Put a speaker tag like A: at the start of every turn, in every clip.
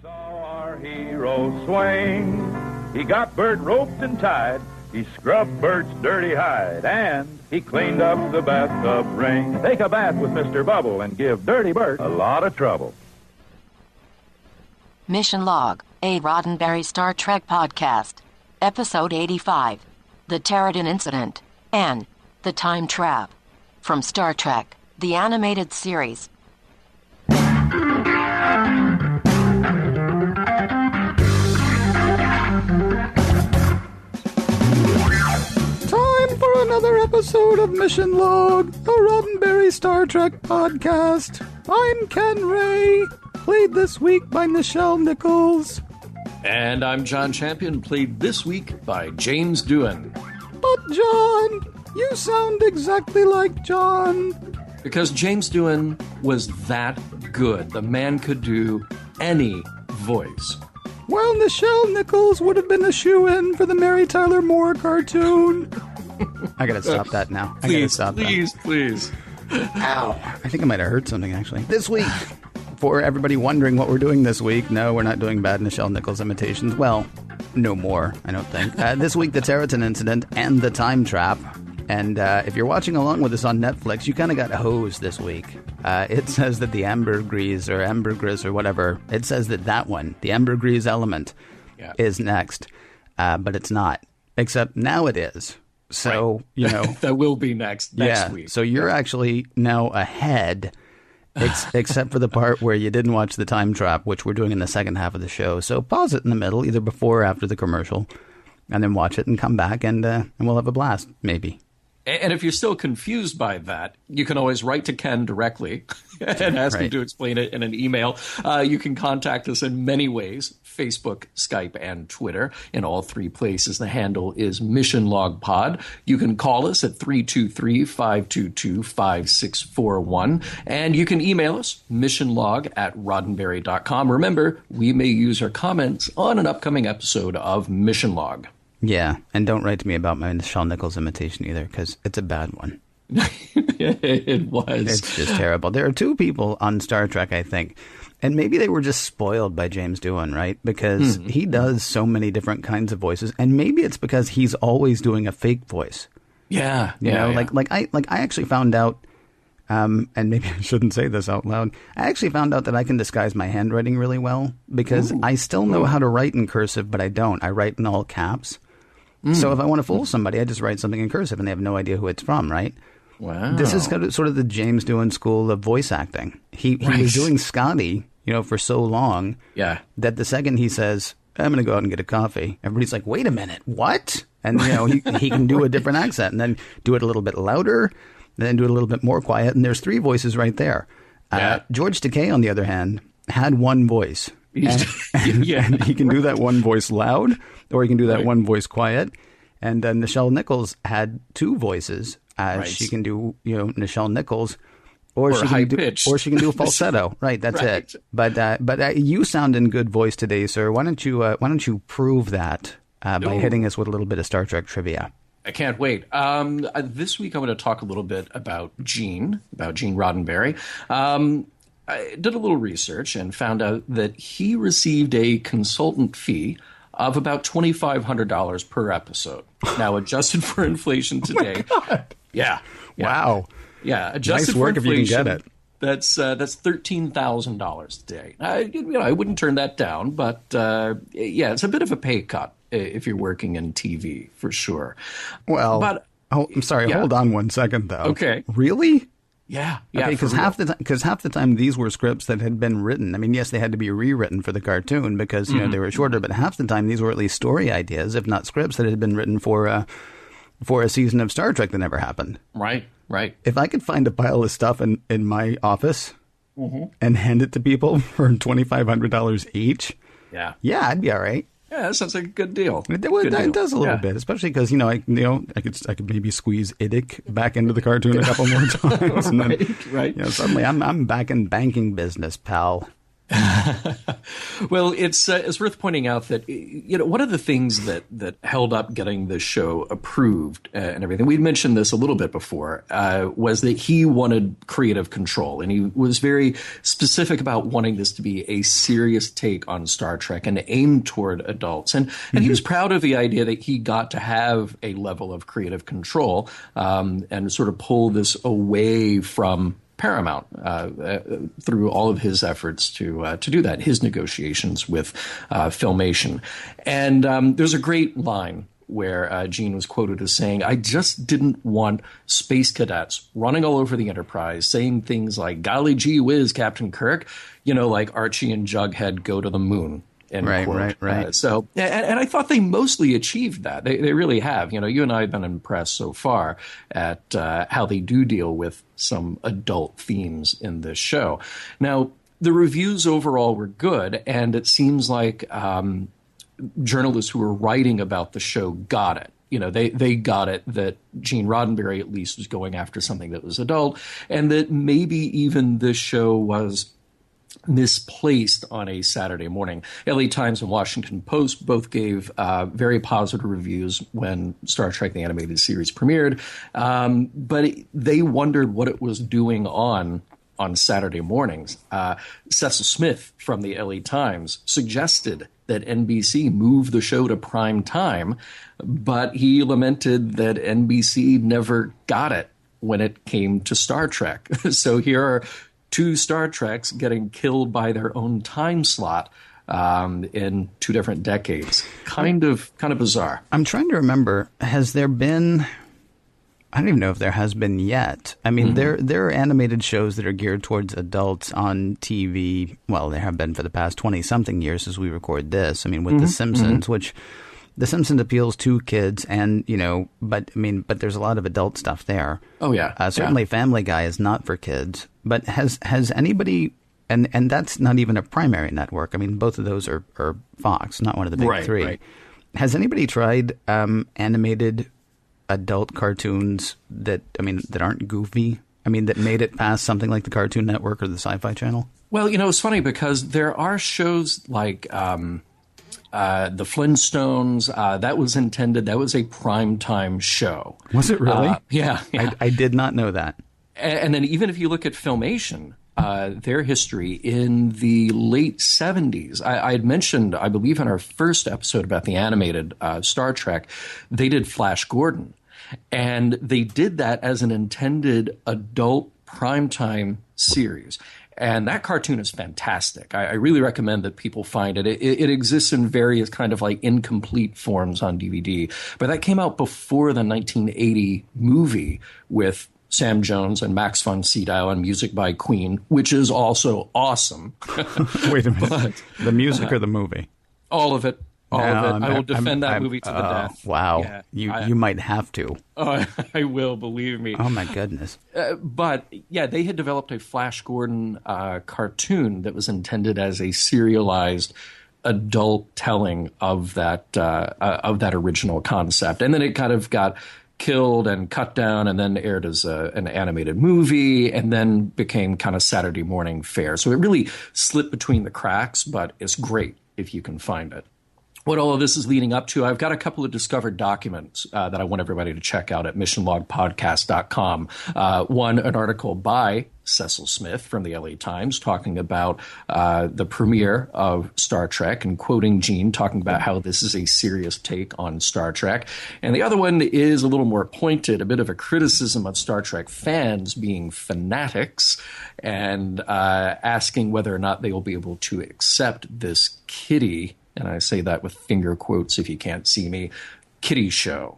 A: Saw our hero swing. He got Bert roped and tied. He scrubbed Bert's dirty hide, and he cleaned up the bathtub ring. Take a bath with Mr. Bubble and give Dirty Bert a lot of trouble.
B: Mission Log, a Roddenberry Star Trek podcast. Episode 85, The Terratin Incident, and The Time Trap. From Star Trek, the animated series.
C: Time for another episode of Mission Log, the Roddenberry Star Trek podcast. I'm Ken Ray, played this week by Nichelle Nichols.
D: And I'm John Champion, played this week by James Doohan.
C: But John, you sound exactly like John.
D: Because James Doohan was that good. The man could do any voice.
C: Well, Nichelle Nichols would have been a shoo-in for the Mary Tyler Moore cartoon. I gotta stop that now.
D: Please.
C: Ow. I think I might have heard something, actually. This week, for everybody wondering what we're doing this week, no, we're not doing bad Nichelle Nichols imitations. Well, no more, I don't think. This week, the Terratin Incident and the Time Trap. And if you're watching along with us on Netflix, you kind of got hosed this week. It says that the ambergris or ambergris or whatever, it says that one, the ambergris element, is next. But it's not. Except now it is. So,
D: right.
C: You know.
D: That will be next week.
C: So you're actually now ahead, except for the part where you didn't watch the Time Trap, which we're doing in the second half of the show. So pause it in the middle, either before or after the commercial, and then watch it and come back, and we'll have a blast, maybe.
D: And if you're still confused by that, you can always write to Ken directly and ask him to explain it in an email. You can contact us in many ways, Facebook, Skype, and Twitter. In all three places, the handle is Mission Log Pod. You can call us at 323-522-5641. And you can email us, missionlog@roddenberry.com. Remember, we may use your comments on an upcoming episode of Mission Log.
C: Yeah, and don't write to me about my Nichelle Nichols imitation either, because it's a bad one.
D: It was.
C: It's just terrible. There are two people on Star Trek, I think, and maybe they were just spoiled by James Doohan, right? Because he does so many different kinds of voices, and maybe it's because he's always doing a fake voice.
D: Yeah,
C: you know, like I actually found out, and maybe I shouldn't say this out loud. I actually found out that I can disguise my handwriting really well because I still know how to write in cursive, but I don't. I write in all caps. So if I want to fool somebody, I just write something in cursive and they have no idea who it's from, right?
D: Wow.
C: This is sort of the James Doohan school of voice acting. He was doing Scotty, for so long that the second he says, I'm going to go out and get a coffee, everybody's like, wait a minute, what? And, he can do a different accent and then do it a little bit louder, and then do it a little bit more quiet. And there's three voices right there. George Takei, on the other hand, had one voice. And he can do that one voice loud, or he can do that one voice quiet. And Nichelle Nichols had two voices. She can do, Nichelle Nichols, or she can do a falsetto. Right, that's it. But you sound in good voice today, sir. Why don't you prove that by hitting us with a little bit of Star Trek trivia?
D: I can't wait. This week I'm going to talk a little bit about Gene Roddenberry. I did a little research and found out that he received a consultant fee of about $2,500 per episode. Now, adjusted for inflation today.
C: Oh my God.
D: Yeah.
C: Wow.
D: Yeah. Adjusted
C: nice work
D: for inflation,
C: if you can get it.
D: That's $13,000 a day. I wouldn't turn that down, but it's a bit of a pay cut if you're working in TV, for sure.
C: Well, I'm sorry. Hold on one second, though.
D: Okay.
C: Really?
D: Yeah.
C: Because half the time these were scripts that had been written. I mean, yes, they had to be rewritten for the cartoon because they were shorter, but half the time these were at least story ideas, if not scripts, that had been written for a season of Star Trek that never happened.
D: Right.
C: If I could find a pile of stuff in my office and hand it to people for $2,500 each, I'd be all right.
D: Yeah, that sounds like a good deal.
C: It does a little bit, especially because I could maybe squeeze Iddick back into the cartoon a couple more times. And then,
D: right.
C: Suddenly I'm back in banking business, pal.
D: Well, it's worth pointing out that, one of the things that held up getting this show approved and everything, we'd mentioned this a little bit before, was that he wanted creative control, and he was very specific about wanting this to be a serious take on Star Trek and aimed toward adults. And he was proud of the idea that he got to have a level of creative control and sort of pull this away from Paramount through all of his efforts to do that, his negotiations with Filmation. And there's a great line where Gene was quoted as saying, "I just didn't want space cadets running all over the Enterprise saying things like, 'Golly gee whiz, Captain Kirk,' like Archie and Jughead go to the moon." Right. So, and I thought they mostly achieved that. They really have. You and I have been impressed so far at how they do deal with some adult themes in this show. Now, the reviews overall were good, and it seems like journalists who were writing about the show got it. They got it that Gene Roddenberry at least was going after something that was adult, and that maybe even this show was misplaced on a Saturday morning. LA Times and Washington Post both gave very positive reviews when Star Trek: The Animated Series premiered, but they wondered what it was doing on Saturday mornings. Cecil Smith from the LA Times suggested that NBC move the show to prime time, but he lamented that NBC never got it when it came to Star Trek. So here are two Star Treks getting killed by their own time slot in two different decades. Kind of bizarre.
C: I'm trying to remember, has there been... I don't even know if there has been yet. I mean, there are animated shows that are geared towards adults on TV. Well, there have been for the past 20-something years as we record this. I mean, with The Simpsons, which The Simpsons appeals to kids, and but there's a lot of adult stuff there.
D: Oh yeah,
C: certainly Family Guy is not for kids. But has anybody? And that's not even a primary network. I mean, both of those are Fox, not one of the big three. Right. Has anybody tried animated adult cartoons that aren't goofy? I mean, that made it past something like the Cartoon Network or the Sci-Fi Channel?
D: Well, it's funny because there are shows like the Flintstones. That was intended. That was a primetime show.
C: Was it really?
D: Yeah.
C: I did not know that.
D: And then even if you look at Filmation, their history in the late 70s, I had mentioned, I believe in our first episode about the animated Star Trek, they did Flash Gordon. And they did that as an intended adult primetime series. And that cartoon is fantastic. I really recommend that people find it. It exists in various kind of like incomplete forms on DVD. But that came out before the 1980 movie with Sam Jones and Max von Sydow and music by Queen, which is also awesome.
C: Wait a minute. The music or the movie?
D: All of it. All of it. I will defend that movie to the death.
C: Wow. Yeah, you might have to.
D: I will, believe me.
C: Oh, my goodness.
D: But, yeah, they had developed a Flash Gordon cartoon that was intended as a serialized adult telling of that original concept. And then it kind of got killed and cut down and then aired as an animated movie and then became kind of Saturday morning fare. So it really slipped between the cracks, but it's great if you can find it. What all of this is leading up to, I've got a couple of discovered documents that I want everybody to check out at missionlogpodcast.com. One, an article by Cecil Smith from the LA Times talking about the premiere of Star Trek and quoting Gene, talking about how this is a serious take on Star Trek. And the other one is a little more pointed, a bit of a criticism of Star Trek fans being fanatics and asking whether or not they will be able to accept this kiddie, and I say that with finger quotes if you can't see me, kiddie show.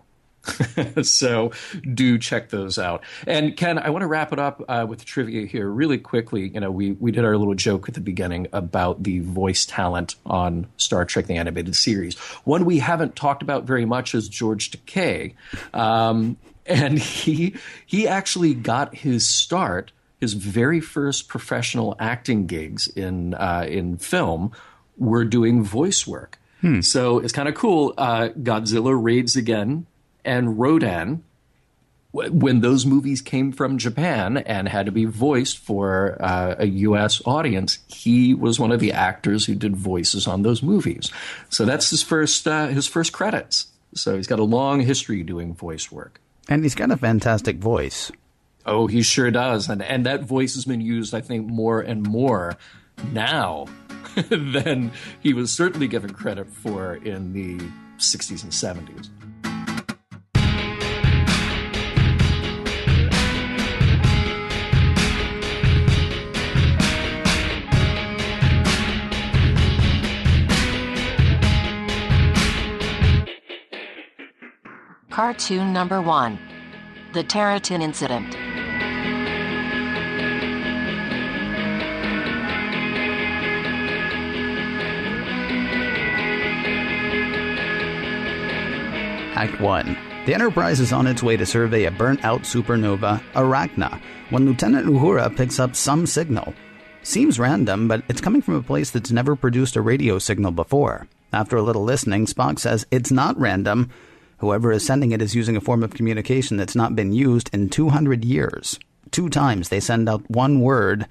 D: So do check those out. And Ken, I want to wrap it up with the trivia here really quickly. We did our little joke at the beginning about the voice talent on Star Trek: The Animated Series. One we haven't talked about very much is George Takei. And he actually got his start, his very first professional acting gigs in film were doing voice work. So it's kind of cool. Godzilla raids again, and Rodan when those movies came from Japan and had to be voiced for a U.S. audience, he was one of the actors who did voices on those movies. So that's his first credits. So he's got a long history doing voice work.
C: And he's got a fantastic voice.
D: Oh, he sure does. And that voice has been used, I think, more and more now than he was certainly given credit for in the 60s and 70s.
B: Cartoon number 1. The Terratin Incident.
C: Act 1. The Enterprise is on its way to survey a burnt-out supernova, Arachna, when Lieutenant Uhura picks up some signal. Seems random, but it's coming from a place that's never produced a radio signal before. After a little listening, Spock says it's not random. Whoever is sending it is using a form of communication that's not been used in 200 years. 2 times they send out one word,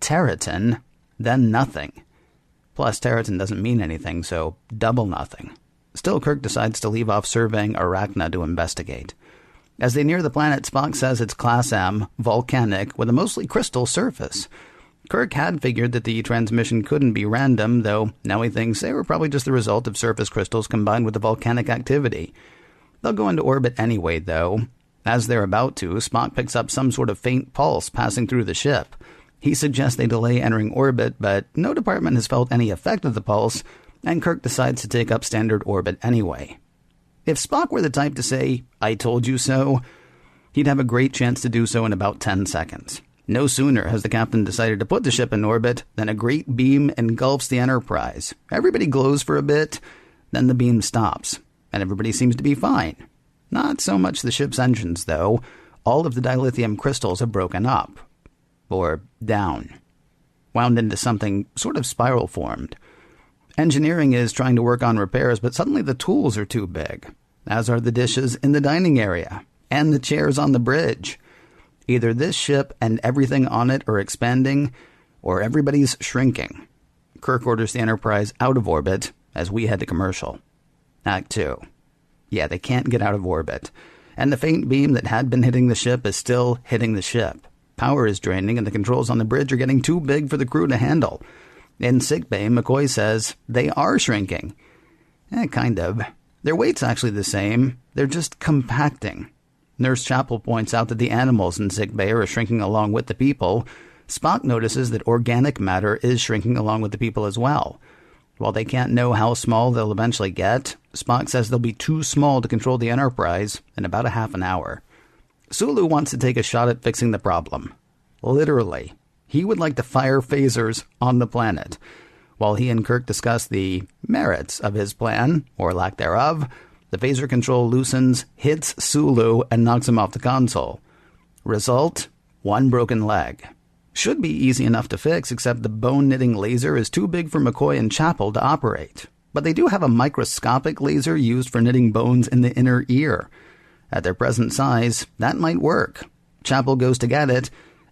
C: Terratin, then nothing. Plus, Terratin doesn't mean anything, so double nothing. Still, Kirk decides to leave off surveying Arachna to investigate. As they near the planet, Spock says it's Class M, volcanic, with a mostly crystal surface. Kirk had figured that the transmission couldn't be random, though now he thinks they were probably just the result of surface crystals combined with the volcanic activity. They'll go into orbit anyway, though. As they're about to, Spock picks up some sort of faint pulse passing through the ship. He suggests they delay entering orbit, but no department has felt any effect of the pulse, and Kirk decides to take up standard orbit anyway. If Spock were the type to say, "I told you so," he'd have a great chance to do so in about 10 seconds. No sooner has the captain decided to put the ship in orbit than a great beam engulfs the Enterprise. Everybody glows for a bit, then the beam stops, and everybody seems to be fine. Not so much the ship's engines, though. All of the dilithium crystals have broken up. Or down. Wound into something sort of spiral-formed. Engineering is trying to work on repairs, but suddenly the tools are too big, as are the dishes in the dining area, and the chairs on the bridge. Either this ship and everything on it are expanding, or everybody's shrinking. Kirk orders the Enterprise out of orbit as we head to commercial. Act 2. Yeah, they can't get out of orbit, and the faint beam that had been hitting the ship is still hitting the ship. Power is draining, and the controls on the bridge are getting too big for the crew to handle. In sickbay, McCoy says they are shrinking. Kind of. Their weight's actually the same. They're just compacting. Nurse Chapel points out that the animals in sickbay are shrinking along with the people. Spock notices that organic matter is shrinking along with the people as well. While they can't know how small they'll eventually get, Spock says they'll be too small to control the Enterprise in about a half an hour. Sulu wants to take a shot at fixing the problem. Literally. He would like to fire phasers on the planet. While he and Kirk discuss the merits of his plan, or lack thereof, the phaser control loosens, hits Sulu, and knocks him off the console. Result? One broken leg. Should be easy enough to fix, except the bone-knitting laser is too big for McCoy and Chapel to operate. But they do have a microscopic laser used for knitting bones in the inner ear. At their present size, that might work. Chapel goes to get it,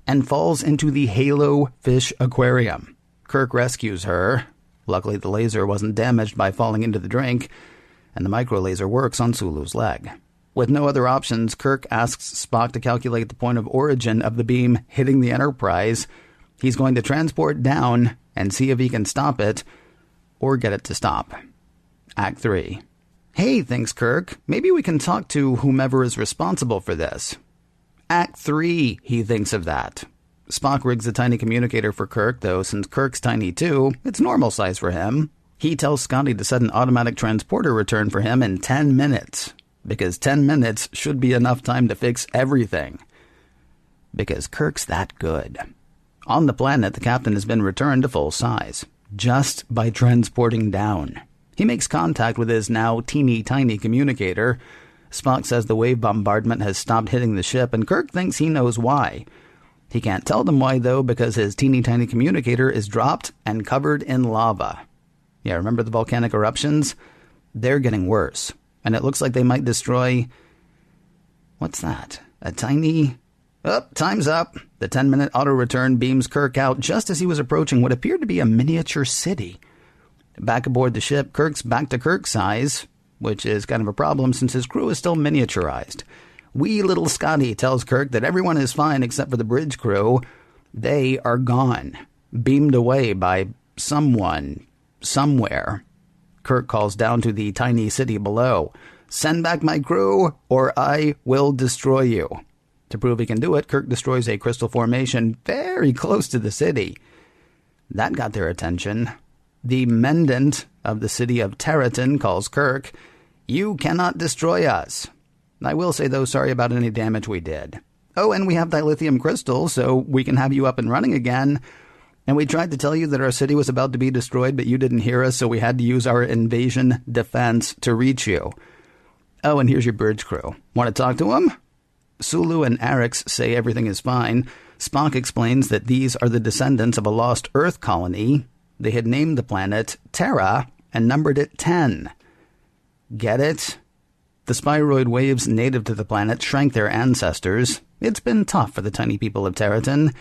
C: and falls into the Halo Fish Aquarium. Kirk rescues her. Luckily, the laser wasn't damaged by falling into the drink, and the micro-laser works on Sulu's leg. With no other options, Kirk asks Spock to calculate the point of origin of the beam hitting the Enterprise. He's going to transport down and see if he can stop it, or get it to stop. Act 3. Hey, thinks Kirk, maybe we can talk to whomever is responsible for this. Act 3, he thinks of that. Spock rigs a tiny communicator for Kirk, though since Kirk's tiny too, it's normal size for him. He tells Scotty to set an automatic transporter return for him in 10 minutes. Because 10 minutes should be enough time to fix everything. Because Kirk's that good. On the planet, the captain has been returned to full size. Just by transporting down. He makes contact with his now teeny-tiny communicator. Spock says the wave bombardment has stopped hitting the ship, and Kirk thinks he knows why. He can't tell them why, though, because his teeny-tiny communicator is dropped and covered in lava. Yeah, remember the volcanic eruptions? They're getting worse, and it looks like they might destroy... What's that? A tiny... Oh, time's up. The 10-minute auto-return beams Kirk out just as he was approaching what appeared to be a miniature city. Back aboard the ship, Kirk's back to Kirk size, which is kind of a problem since his crew is still miniaturized. Wee little Scotty tells Kirk that everyone is fine except for the bridge crew. They are gone, beamed away by someone, somewhere. Kirk calls down to the tiny city below. Send back my crew, or I will destroy you. To prove he can do it, Kirk destroys a crystal formation very close to the city. That got their attention. The Mendant of the city of Terratin calls Kirk, "You cannot destroy us." I will say, though, sorry about any damage we did. Oh, and we have dilithium crystals, so we can have you up and running again. And we tried to tell you that our city was about to be destroyed, but you didn't hear us, so we had to use our invasion defense to reach you. Oh, and here's your bridge crew. Want to talk to them? Sulu and Arix say everything is fine. Spock explains that these are the descendants of a lost Earth colony. They had named the planet Terra and numbered it 10. Get it? The spiroid waves native to the planet shrank their ancestors. It's been tough for the tiny people of Terratin.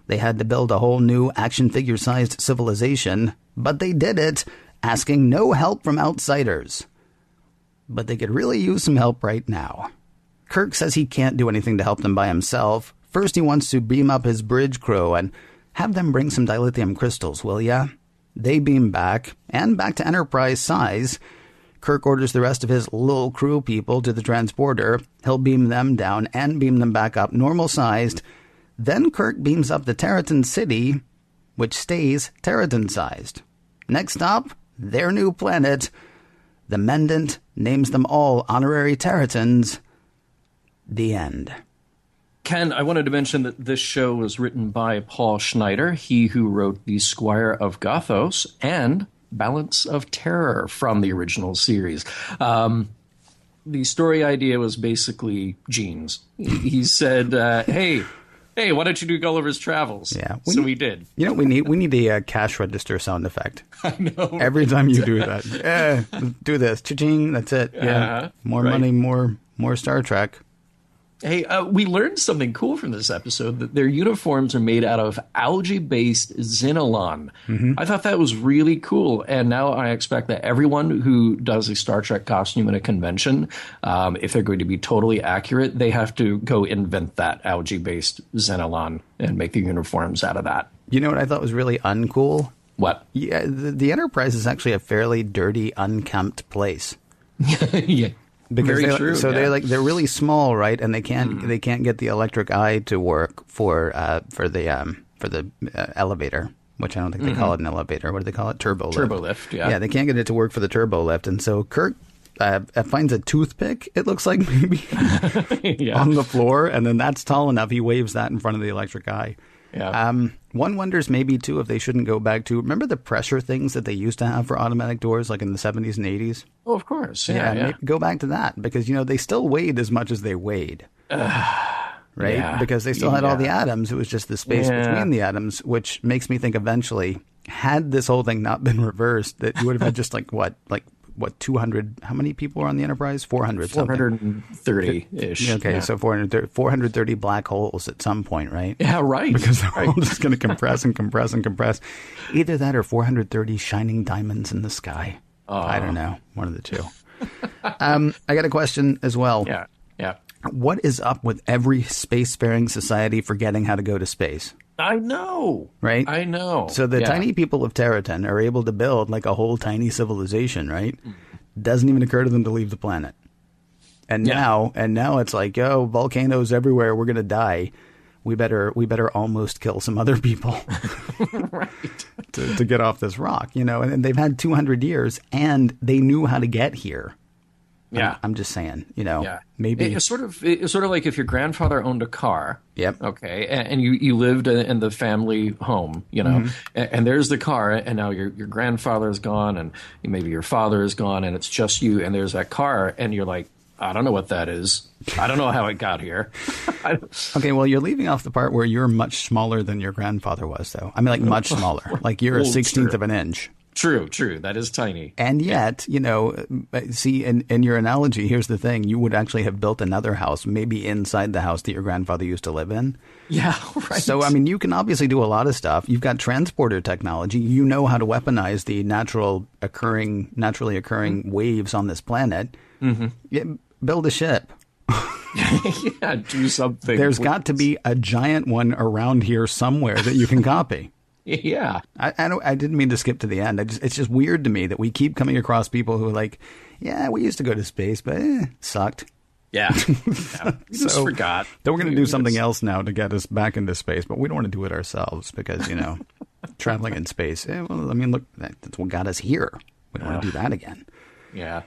C: They had to build a whole new action figure-sized civilization, but they did it, asking no help from outsiders. But they could really use some help right now. Kirk says he can't do anything to help them by himself. First, he wants to beam up his bridge crew and have them bring some dilithium crystals, will ya? They beam back, and back to Enterprise size. Kirk orders the rest of his little crew people to the transporter. He'll beam them down and beam them back up normal-sized. Then Kirk beams up the Terratin city, which stays Terratin-sized. Next stop, their new planet. The Mendant names them all honorary Terratins. The end.
D: Ken, I wanted to mention that this show was written by Paul Schneider, he who wrote The Squire of Gothos and Balance of Terror from the original series. The story idea was basically Gene's. He said, hey, why don't you do Gulliver's Travels?
C: Yeah,
D: we did.
C: You know what we need? We need a cash register sound effect.
D: I know.
C: Every time you do that. Do this. Cha-ching, that's it. Yeah. More money, more Star Trek.
D: Hey, we learned something cool from this episode, that their uniforms are made out of algae-based xenolon. Mm-hmm. I thought that was really cool, and now I expect that everyone who does a Star Trek costume at a convention, if they're going to be totally accurate, they have to go invent that algae-based xenolon and make the uniforms out of that.
C: You know what I thought was really uncool?
D: What?
C: Yeah, the Enterprise is actually a fairly dirty, unkempt place.
D: Yeah.
C: Because
D: very true.
C: So they're really small, right? And they can't get the electric eye to work for the elevator, which I don't think they call it an elevator. What do they call it? Turbo lift.
D: Turbo lift. Yeah.
C: Yeah, they can't get it to work for the turbo lift, and so Kirk finds a toothpick. It looks like maybe on the floor, and then that's tall enough. He waves that in front of the electric eye.
D: Yeah.
C: One wonders maybe, too, if they shouldn't go back to... Remember the pressure things that they used to have for automatic doors, like in the 70s and 80s?
D: Oh, of course. Yeah.
C: Maybe go back to that, because, they still weighed as much as they weighed. Right?
D: Yeah.
C: Because they still had all the atoms. It was just the space between the atoms, which makes me think eventually, had this whole thing not been reversed, that you would have had just 200, how many people were on the Enterprise? 400 something.
D: 430-ish.
C: Okay, yeah. So 430 black holes at some point, right?
D: Yeah, right.
C: Because they're all just going to compress and compress and compress. Either that or 430 shining diamonds in the sky. I don't know. One of the two. I got a question as well.
D: Yeah.
C: What is up with every spacefaring society forgetting how to go to space?
D: I know.
C: Right?
D: I know.
C: So the tiny people of Terratin are able to build like a whole tiny civilization, right? Doesn't even occur to them to leave the planet. And now it's like, volcanoes everywhere, we're going to die. We better almost kill some other people
D: right.
C: to get off this rock, and they've had 200 years and they knew how to get here.
D: Yeah.
C: I'm just saying,
D: maybe it's sort of like if your grandfather owned a car.
C: Yep.
D: Okay. And you lived in the family home, and there's the car, and now your grandfather is gone, and maybe your father is gone, and it's just you, and there's that car, and you're like, I don't know what that is. I don't know how it got here.
C: Okay, well, you're leaving off the part where you're much smaller than your grandfather was, though. I mean, like much smaller. Like you're a 16th of an inch.
D: True. That is tiny.
C: And yet, see, in your analogy, here's the thing. You would actually have built another house, maybe inside the house that your grandfather used to live in.
D: Yeah, right.
C: So, I mean, you can obviously do a lot of stuff. You've got transporter technology. You know how to weaponize the naturally occurring waves on this planet. Mm-hmm. Build a ship.
D: Yeah, do something.
C: There's got to be a giant one around here somewhere that you can copy.
D: Yeah.
C: I didn't mean to skip to the end. It's just weird to me that we keep coming across people who are like, yeah, we used to go to space, but sucked.
D: Yeah. We just forgot.
C: That we're going to do something else now to get us back into space, but we don't want to do it ourselves because, traveling in space. Well, I mean, look, that's what got us here. We don't want to do that again.
D: Yeah.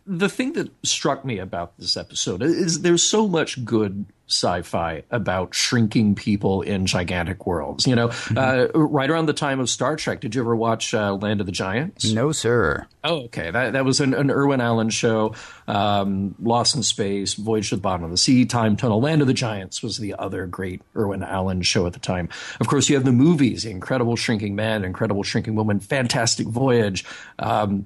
D: The thing that struck me about this episode is there's so much good sci-fi about shrinking people in gigantic worlds. Right around the time of Star Trek, did you ever watch Land of the Giants?
C: No, sir.
D: Oh, okay. That was an Irwin Allen show. Lost in Space, Voyage to the Bottom of the Sea, Time Tunnel. Land of the Giants was the other great Irwin Allen show at the time. Of course, you have the movies, Incredible Shrinking Man, Incredible Shrinking Woman, Fantastic Voyage.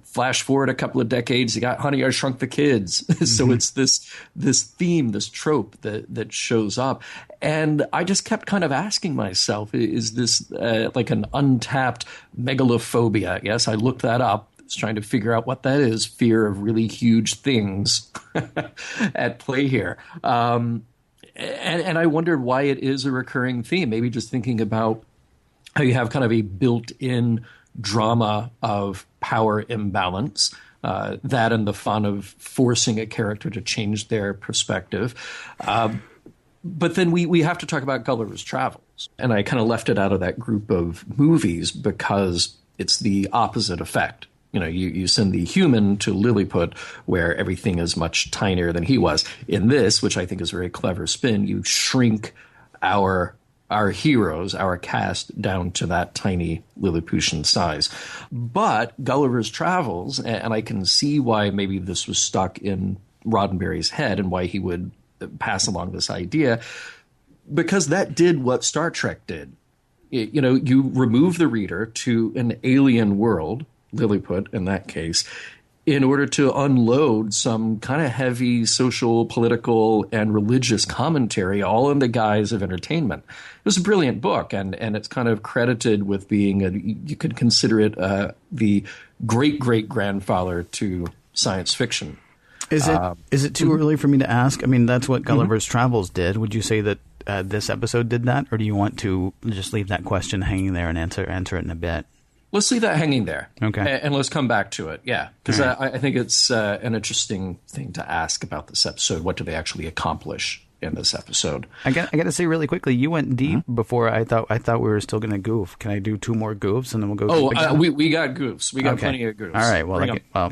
D: Flash forward a couple of decades, you got Honey, I Shrunk the Kids. So it's this theme, this trope that shows up. And I just kept kind of asking myself, is this like an untapped megalophobia? Yes, I looked that up. I was trying to figure out what that is. Fear of really huge things at play here. And I wondered why it is a recurring theme. Maybe just thinking about how you have kind of a built-in drama of power imbalance, that and the fun of forcing a character to change their perspective. But then we have to talk about Gulliver's Travels. And I kind of left it out of that group of movies because it's the opposite effect. You send the human to Lilliput where everything is much tinier than he was. In this, which I think is a very clever spin, you shrink our heroes, our cast, down to that tiny Lilliputian size. But Gulliver's Travels, and I can see why maybe this was stuck in Roddenberry's head and why he would pass along this idea, because that did what Star Trek did. You remove the reader to an alien world, Lilliput in that case, in order to unload some kind of heavy social, political, and religious commentary, all in the guise of entertainment. It was a brilliant book, and it's kind of credited with being, you could consider it the great-great-grandfather to science fiction.
C: Is it too early for me to ask? I mean, that's what Gulliver's Travels did. Would you say that this episode did that, or do you want to just leave that question hanging there and answer it in a bit?
D: Let's leave that hanging there.
C: Okay.
D: And let's come back to it. Yeah. Because
C: right.
D: I think it's an interesting thing to ask about this episode. What do they actually accomplish in this episode? I got
C: to say really quickly, you went deep before. I thought we were still going to goof. Can I do 2 more goofs and then we'll go?
D: We got goofs. We got plenty of goofs.
C: All right.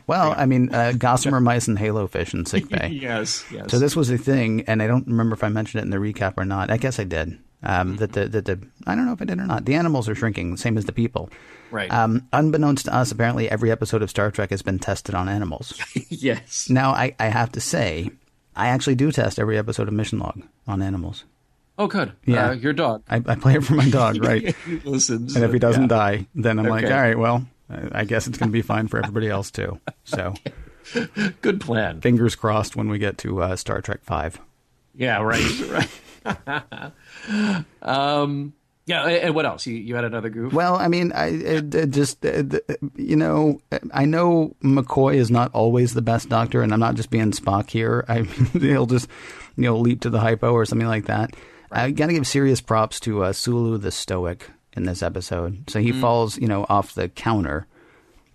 C: Well, I mean, gossamer mice and halo fish in sickbay.
D: Yes.
C: So this was a thing, and I don't remember if I mentioned it in the recap or not. I guess I did. That I don't know if I did or not. The animals are shrinking, same as the people.
D: Right.
C: Unbeknownst to us, apparently every episode of Star Trek has been tested on animals.
D: Yes.
C: Now, I have to say, I actually do test every episode of Mission Log on animals.
D: Oh, good.
C: Yeah.
D: Your dog.
C: I play it for my dog, right?
D: He listens.
C: And if he doesn't die, then I'm like, all right, well, I guess it's going to be fine for everybody else, too. So,
D: good plan.
C: Fingers crossed when we get to Star Trek 5.
D: Yeah, right. Yeah, and what else? You had another goof?
C: Well, I mean, I know McCoy is not always the best doctor, and I'm not just being Spock here. He'll just, leap to the hypo or something like that. Right. I got to give serious props to Sulu the Stoic in this episode. So he falls, off the counter,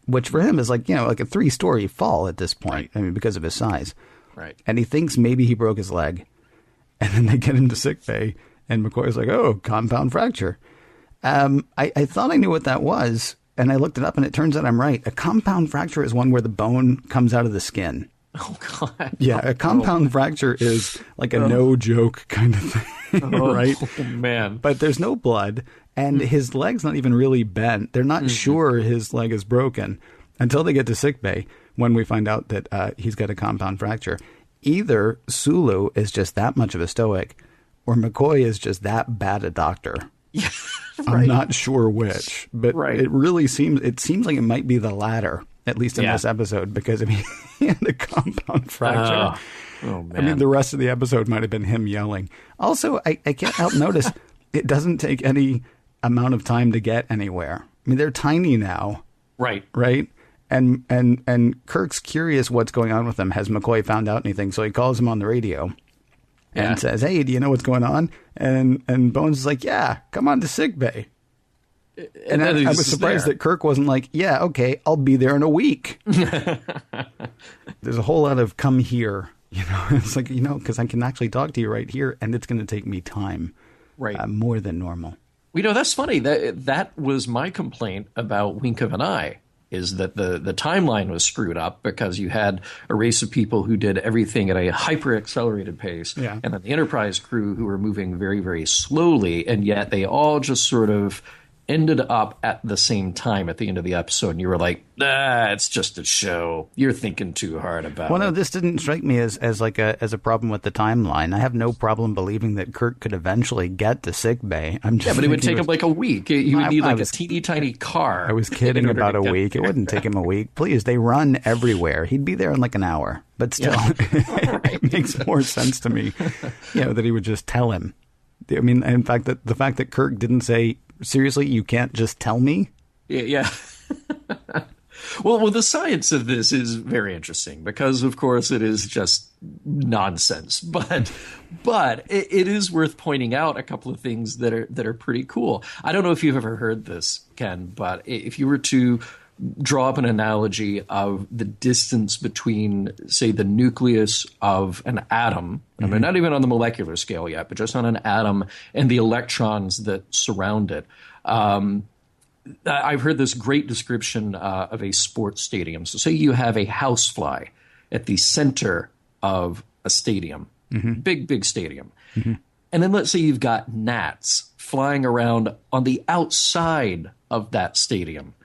C: which for him is like a 3-story fall at this point. Right. I mean, because of his size.
D: Right.
C: And he thinks maybe he broke his leg, and then they get him to sickbay. And McCoy's like, oh, compound fracture. I thought I knew what that was, and I looked it up, and it turns out I'm right. A compound fracture is one where the bone comes out of the skin.
D: Oh, God.
C: Yeah, a compound fracture is like a no-joke kind of thing, right?
D: Oh, man.
C: But there's no blood, and his leg's not even really bent. They're not sure his leg is broken until they get to sickbay, when we find out that he's got a compound fracture. Either Sulu is just that much of a stoic, or McCoy is just that bad a doctor
D: Yeah,
C: I'm not sure which, but it seems like it might be the latter, at least in this episode, because I mean, he had a compound fracture.
D: Oh, man.
C: I mean, the rest of the episode might have been him yelling. Also, I can't help notice it doesn't take any amount of time to get anywhere. I mean, they're tiny now.
D: Right.
C: Right? And Kirk's curious what's going on with them. Has McCoy found out anything? So he calls him on the radio and says, "Hey, do you know what's going on?" And Bones is like, "Yeah, come on to sickbay." And I was surprised that Kirk wasn't like, "Yeah, okay, I'll be there in a week." There's a whole lot of "come here," you know. It's like, you know, because I can actually talk to you right here, and it's going to take me time, more than normal.
D: You know, that's funny. That was my complaint about Wink of an Eye. Is that the timeline was screwed up because you had a race of people who did everything at a hyper-accelerated pace, and then the Enterprise crew who were moving very, very slowly, and yet they all just sort of ended up at the same time at the end of the episode, and you were like, it's just a show. You're thinking too hard about it.
C: Well, no, this didn't strike me as a problem with the timeline. I have no problem believing that Kirk could eventually get to sickbay.
D: But it would take him like a week. He would need a teeny tiny car.
C: I was kidding about a week. It wouldn't take him a week. Please, they run everywhere. He'd be there in like an hour. But still, it makes more sense to me, that he would just tell him. I mean, in fact, the fact that Kirk didn't say, "Seriously, you can't just tell me?"
D: Yeah. Well, the science of this is very interesting because, of course, it is just nonsense. But it is worth pointing out a couple of things that are pretty cool. I don't know if you've ever heard this, Ken, but if you were to draw up an analogy of the distance between, say, the nucleus of an atom, I mean, not even on the molecular scale yet, but just on an atom, and the electrons that surround it. I've heard this great description of a sports stadium. So say you have a housefly at the center of a stadium, big stadium. And then let's say you've got gnats flying around on the outside of that stadium.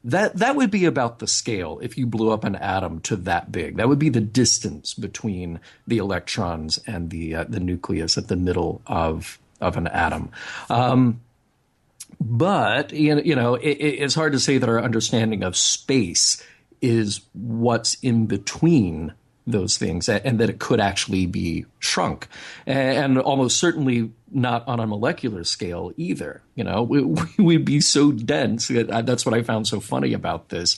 D: That would be about the scale if you blew up an atom to that big. That would be the distance between the electrons and the nucleus at the middle of an atom. But it's hard to say that our understanding of space is what's in between those things, and that it could actually be shrunk, and almost certainly not on a molecular scale either. We'd be so dense. That's what I found so funny about this.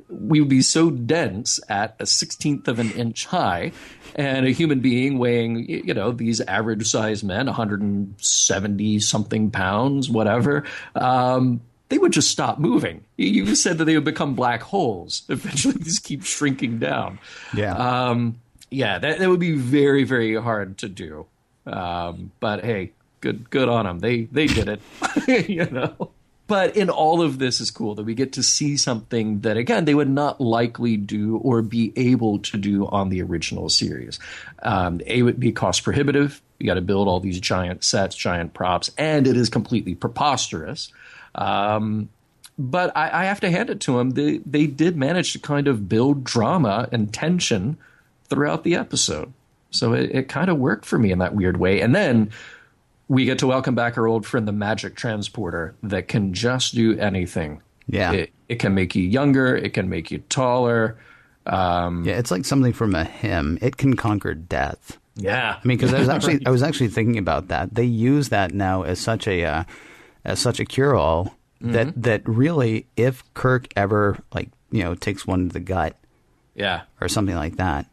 D: We would be so dense at a 1/16 of an inch high, and a human being weighing, these average sized men, 170 something pounds, whatever, they would just stop moving. You said that they would become black holes. Eventually, these keep shrinking down.
C: Yeah.
D: That would be very, very hard to do. But hey, good on them. They did it. But in all of this is cool that we get to see something that, again, they would not likely do or be able to do on the original series. It would be cost prohibitive. You got to build all these giant sets, giant props, and it is completely preposterous. But I have to hand it to them. They did manage to kind of build drama and tension throughout the episode. So it kind of worked for me in that weird way. And then we get to welcome back our old friend, the magic transporter, that can just do anything.
C: Yeah.
D: It can make you younger. It can make you taller.
C: It's like something from a hymn. It can conquer death.
D: Yeah.
C: I mean, because I was actually thinking about that. They use that now as such a cure-all that really, if Kirk ever takes one to the gut, or something like that,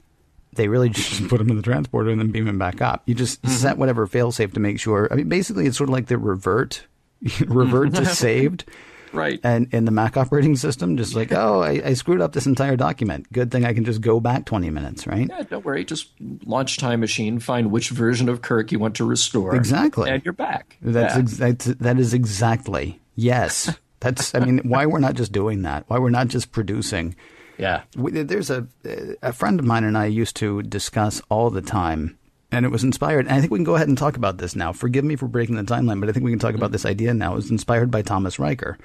C: they really just put him in the transporter and then beam him back up. You just set whatever failsafe to make sure. I mean, basically, it's sort of like the revert to saved.
D: Right.
C: And in the Mac operating system, just like, I screwed up this entire document. Good thing I can just go back 20 minutes, right?
D: Yeah, don't worry. Just launch Time Machine, find which version of Kirk you want to restore.
C: Exactly.
D: And you're back.
C: That is exactly. Yes. I mean, why we're not just doing that? Why we're not just producing.
D: Yeah.
C: There's a friend of mine and I used to discuss all the time, and it was inspired. And I think we can go ahead and talk about this now. Forgive me for breaking the timeline, but I think we can talk about this idea now. It was inspired by Thomas Riker.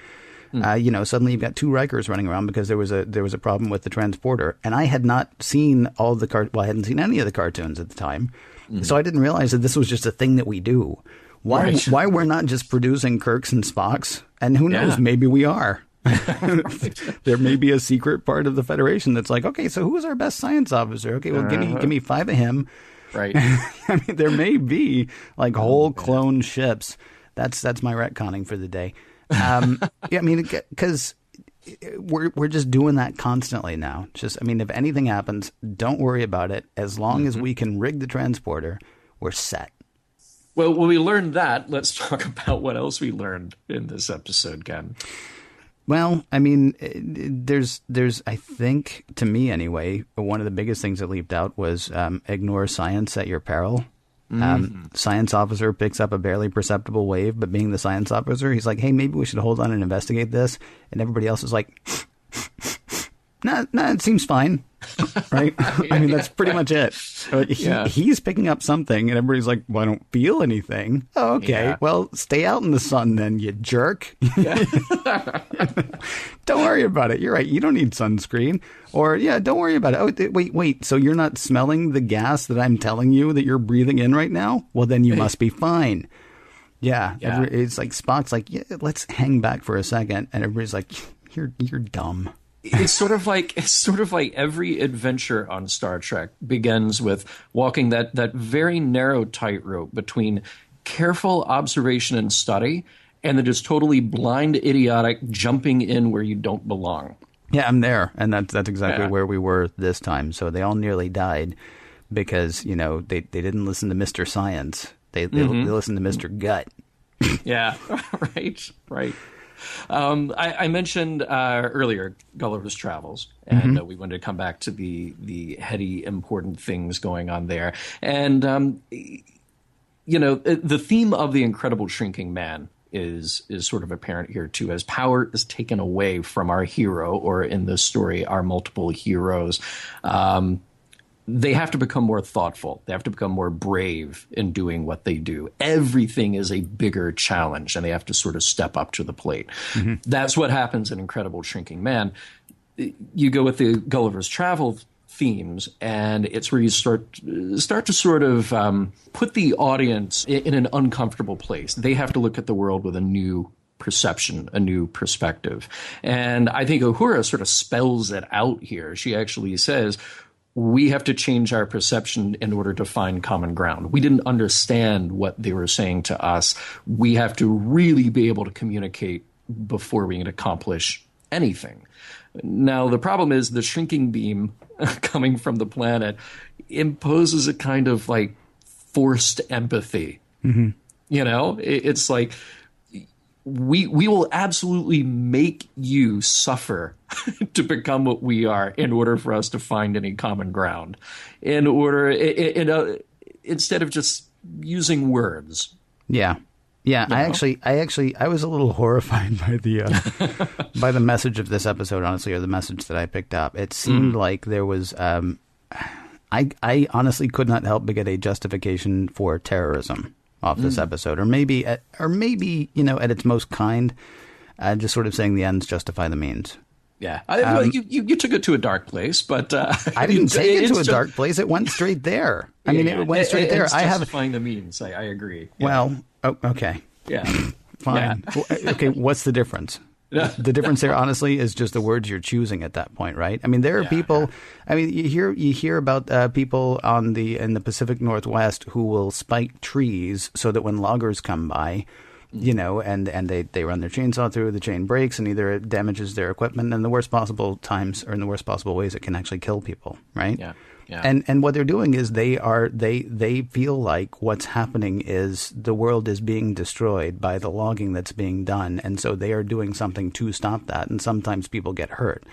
C: Suddenly you've got two Rikers running around because there was a problem with the transporter, and I had not seen all the I hadn't seen any of the cartoons at the time, so I didn't realize that this was just a thing that we do. Why we're not just producing Kirks and Spocks? And who knows, maybe we are. There may be a secret part of the Federation that's like, okay, so who's our best science officer? Okay, well, give me 5 of him.
D: Right.
C: I mean, there may be like whole clone ships. That's my retconning for the day. I mean, because we're just doing that constantly now. If anything happens, don't worry about it. As long as we can rig the transporter, we're set.
D: Well, when we learned that, let's talk about what else we learned in this episode, Ken.
C: Well, I mean, there's I think, to me anyway, one of the biggest things that leaped out was ignore science at your peril. Science officer picks up a barely perceptible wave, but being the science officer, he's like, hey, maybe we should hold on and investigate this. And everybody else is like, no, it seems fine. Right? I mean, that's pretty much it. He's picking up something and everybody's like, well, I don't feel anything. Oh, okay. Yeah. Well, stay out in the sun then, you jerk. Yeah. Don't worry about it. You're right. You don't need sunscreen. Or, don't worry about it. Oh, wait. So you're not smelling the gas that I'm telling you that you're breathing in right now? Well, then you must be fine. Yeah. It's like Spock's like, let's hang back for a second. And everybody's like, you're dumb.
D: It's sort of like every adventure on Star Trek begins with walking that very narrow tightrope between careful observation and study and then just totally blind, idiotic jumping in where you don't belong.
C: Yeah, I'm there, and that's exactly where we were this time. So they all nearly died because they didn't listen to Mr. Science. They listened to Mr. Gut.
D: Yeah, right. I mentioned earlier Gulliver's Travels, and we wanted to come back to the heady, important things going on there. And, the theme of the incredible shrinking man is sort of apparent here, too, as power is taken away from our hero, or in this story, our multiple heroes. They have to become more thoughtful. They have to become more brave in doing what they do. Everything is a bigger challenge, and they have to sort of step up to the plate. That's what happens in Incredible Shrinking Man. You go with the Gulliver's Travel themes, and it's where you start to sort of put the audience in an uncomfortable place. They have to look at the world with a new perception, a new perspective. And I think Uhura sort of spells it out here. She actually says, we have to change our perception in order to find common ground. We didn't understand what they were saying to us. We have to really be able to communicate before we can accomplish anything. Now, the problem is the shrinking beam coming from the planet imposes a kind of like forced empathy. It's like, we will absolutely make you suffer to become what we are in order for us to find any common ground. Instead of just using words. Yeah.
C: I was a little horrified by the by the message of this episode, honestly, or the message that I picked up. It seemed like there was I honestly could not help but get a justification for terrorism off this episode, or maybe at its most kind, just sort of saying the ends justify the means.
D: Yeah, you took it to a dark place, but
C: I didn't take it to a dark place. It went straight there. It went straight there.
D: It's justifying the means. I agree. Yeah.
C: Well, okay.
D: Yeah.
C: Fine. Yeah. Okay, what's the difference? The difference there, honestly, is just the words you're choosing at that point, right? I mean, there are people. I mean, you hear about people in the Pacific Northwest who will spike trees so that when loggers come by, and they run their chainsaw through, the chain breaks, and either it damages their equipment, and in the worst possible times or in the worst possible ways, it can actually kill people, right?
D: Yeah. Yeah.
C: And what they're doing is they feel like what's happening is the world is being destroyed by the logging that's being done, and so they are doing something to stop that, and sometimes people get hurt.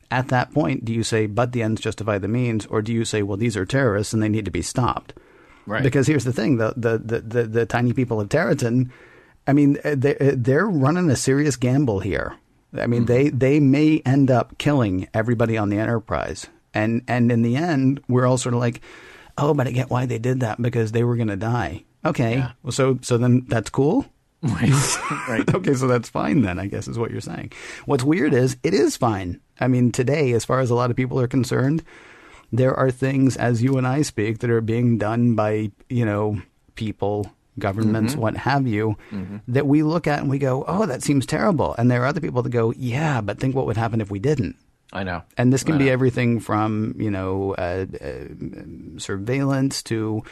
C: At that point, do you say, but the ends justify the means, or do you say, well, these are terrorists and they need to be stopped?
D: Right.
C: Because here's the thing, the tiny people of Terratin, I mean, they're running a serious gamble here. I mean, they may end up killing everybody on the Enterprise. And in the end, we're all sort of like, oh, but I get why they did that, because they were going to die. Okay. Yeah. Well, so then that's cool? Right. Okay, so that's fine then, I guess is what you're saying. What's weird is it is fine. I mean, today, as far as a lot of people are concerned, there are things, as you and I speak, that are being done by, people governments, what have you, that we look at and we go, oh, that seems terrible. And there are other people that go, yeah, but think what would happen if we didn't.
D: I know.
C: And this can be everything from, surveillance to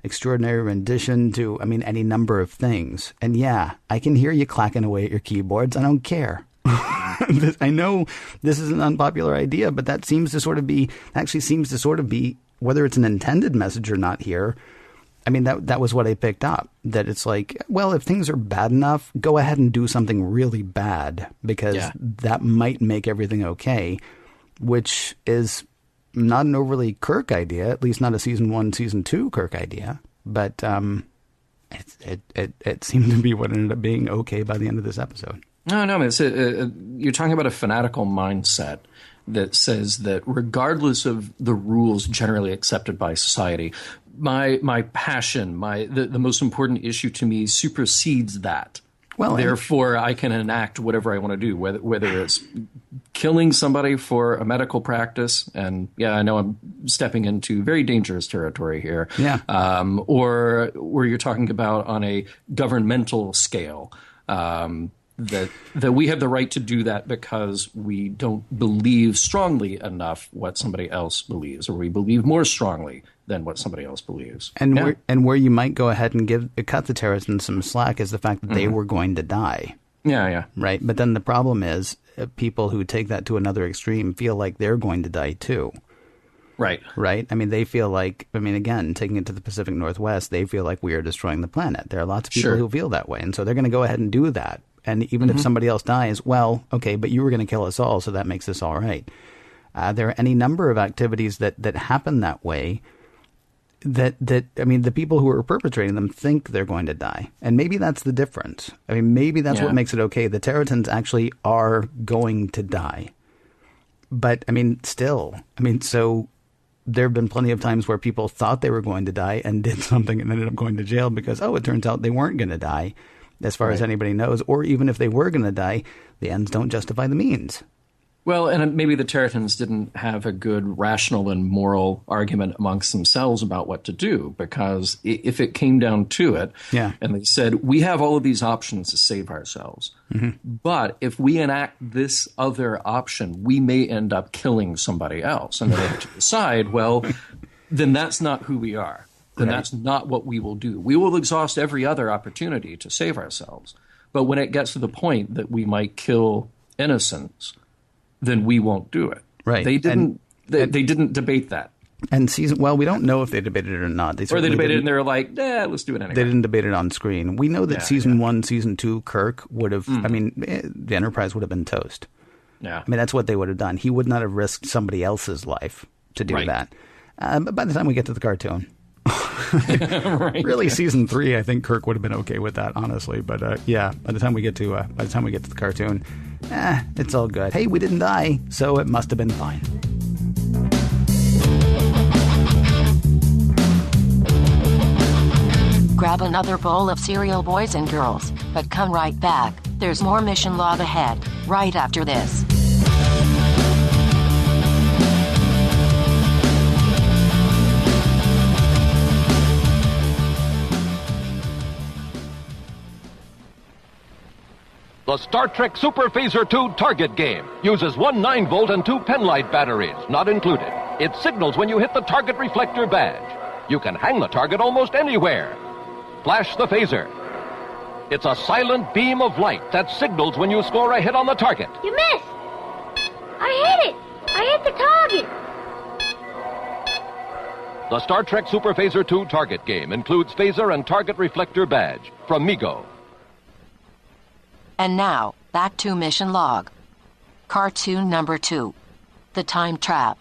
C: extraordinary rendition to, any number of things. And yeah, I can hear you clacking away at your keyboards. I don't care. I know this is an unpopular idea, but that seems to sort of be, whether it's an intended message or not here. That was what I picked up, that it's like, well, if things are bad enough, go ahead and do something really bad because that might make everything okay, which is not an overly Kirk idea, at least not a season 1, season 2 Kirk idea. But it seemed to be what ended up being okay by the end of this episode.
D: No, you're talking about a fanatical mindset that says that regardless of the rules generally accepted by society, my passion, the most important issue to me supersedes that. Well, therefore, I can enact whatever I want to do, whether it's killing somebody for a medical practice, and I know I'm stepping into very dangerous territory here, or where you're talking about on a governmental scale. That we have the right to do that because we don't believe strongly enough what somebody else believes, or we believe more strongly than what somebody else believes.
C: And where you might go ahead and cut the Terratins some slack is the fact that they were going to die.
D: Yeah.
C: Right. But then the problem is people who take that to another extreme feel like they're going to die too.
D: Right.
C: They feel like, again, taking it to the Pacific Northwest, they feel like we are destroying the planet. There are lots of people who feel that way. And so they're going to go ahead and do that. And even if somebody else dies, well, okay, but you were going to kill us all, so that makes this all right. There are any number of activities that happen that way that the people who are perpetrating them think they're going to die. And maybe that's the difference. Maybe that's what makes it okay. The Terratins actually are going to die. But, so there have been plenty of times where people thought they were going to die and did something and ended up going to jail because, it turns out they weren't going to die. As far as anybody knows, or even if they were going to die, the ends don't justify the means.
D: Well, and maybe the Terratins didn't have a good rational and moral argument amongst themselves about what to do, because if it came down to it, and they said, we have all of these options to save ourselves, but if we enact this other option, we may end up killing somebody else. And then they have to decide, well, then that's not who we are. Then that's not what we will do. We will exhaust every other opportunity to save ourselves. But when it gets to the point that we might kill innocents, then we won't do it.
C: Right.
D: They didn't debate that.
C: And we don't know if they debated it or not.
D: They debated it and they were like, let's do it anyway.
C: They didn't debate it on screen. We know that season 1, season 2, Kirk would have, the Enterprise would have been toast.
D: Yeah.
C: That's what they would have done. He would not have risked somebody else's life to do that. But by the time we get to the cartoon, really, season 3, I think Kirk would have been okay with that, honestly. But by the time we get to the cartoon, it's all good. Hey, we didn't die, so it must have been fine.
B: Grab another bowl of cereal, boys and girls, but come right back. There's more mission log ahead, right after this.
E: The Star Trek Super Phaser 2 target game uses one 9-volt and 2 penlight batteries, not included. It signals when you hit the target reflector badge. You can hang the target almost anywhere. Flash the phaser. It's a silent beam of light that signals when you score a hit on the target.
F: You missed! I hit it! I hit the target!
E: The Star Trek Super Phaser 2 target game includes phaser and target reflector badge from Mego.
B: And now, back to mission log. Cartoon number 2, The Time Trap.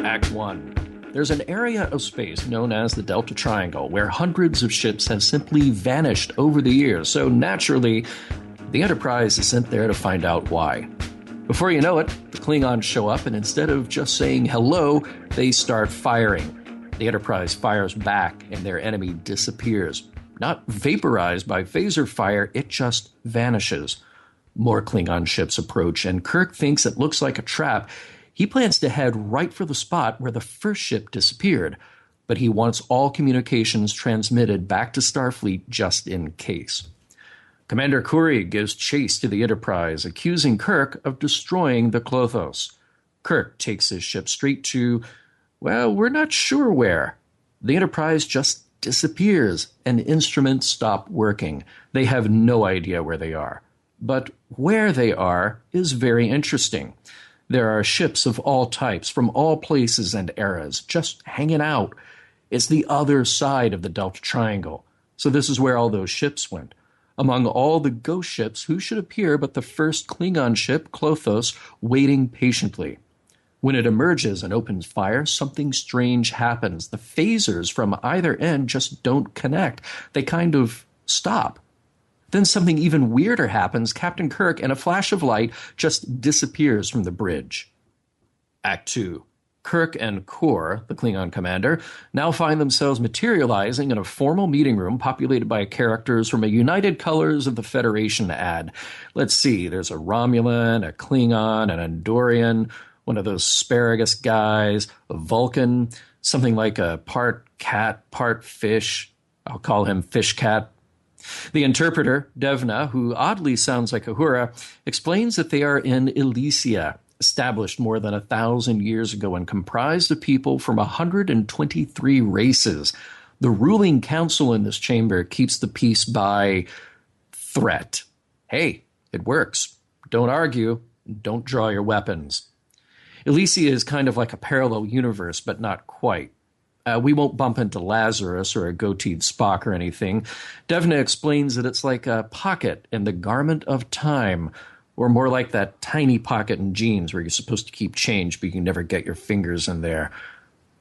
D: Act 1. There's an area of space known as the Delta Triangle where hundreds of ships have simply vanished over the years, so naturally, the Enterprise is sent there to find out why. Before you know it, the Klingons show up, and instead of just saying hello, they start firing. The Enterprise fires back, and their enemy disappears. Not vaporized by phaser fire, it just vanishes. More Klingon ships approach, and Kirk thinks it looks like a trap. He plans to head right for the spot where the first ship disappeared, but he wants all communications transmitted back to Starfleet just in case. Commander Kuri gives chase to the Enterprise, accusing Kirk of destroying the Klothos. Kirk takes his ship straight to, well, we're not sure where. The Enterprise just disappears, and instruments stop working. They have no idea where they are. But where they are is very interesting. There are ships of all types, from all places and eras, just hanging out. It's the other side of the Delta Triangle. So this is where all those ships went. Among all the ghost ships, who should appear but the first Klingon ship, Klothos, waiting patiently. When it emerges and opens fire, something strange happens. The phasers from either end just don't connect. They kind of stop. Then something even weirder happens. Captain Kirk, in a flash of light, just disappears from the bridge. Act 2. Kirk and Kor, the Klingon commander, now find themselves materializing in a formal meeting room populated by characters from a United Colors of the Federation ad. Let's see, there's a Romulan, a Klingon, an Andorian, one of those asparagus guys, a Vulcan, something like a part cat, part fish. I'll call him Fish Cat. The interpreter, Devna, who oddly sounds like Uhura, explains that they are in Elysia, established more than 1,000 years ago and comprised of people from 123 races. The ruling council in this chamber keeps the peace by threat. Hey, it works. Don't argue. Don't draw your weapons. Elysia is kind of like a parallel universe, but not quite. We won't bump into Lazarus or a goateed Spock or anything. Devna explains that it's like a pocket in the garment of time, or more like that tiny pocket in jeans where you're supposed to keep change, but you can never get your fingers in there.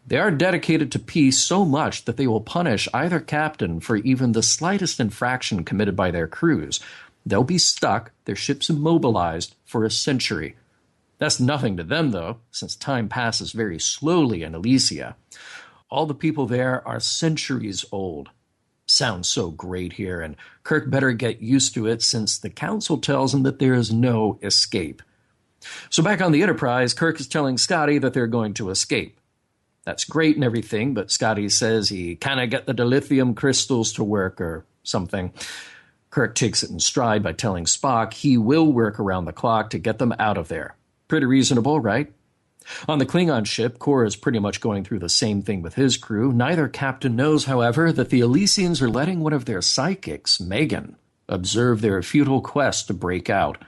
D: They are dedicated to peace so much that they will punish either captain for even the slightest infraction committed by their crews. They'll be stuck, their ships immobilized, for a century. That's nothing to them, though, since time passes very slowly in Elysia. All the people there are centuries old. Sounds so great here, and Kirk better get used to it since the council tells him that there is no escape. So back on the Enterprise, Kirk is telling Scotty that they're going to escape. That's great and everything, but Scotty says he kind of get the dilithium crystals to work or something. Kirk takes it in stride by telling Spock he will work around the clock to get them out of there. Pretty reasonable, right? On the Klingon ship, Kor is pretty much going through the same thing with his crew. Neither captain knows, however, that the Elysians are letting one of their psychics, Megan, observe their futile quest to break out.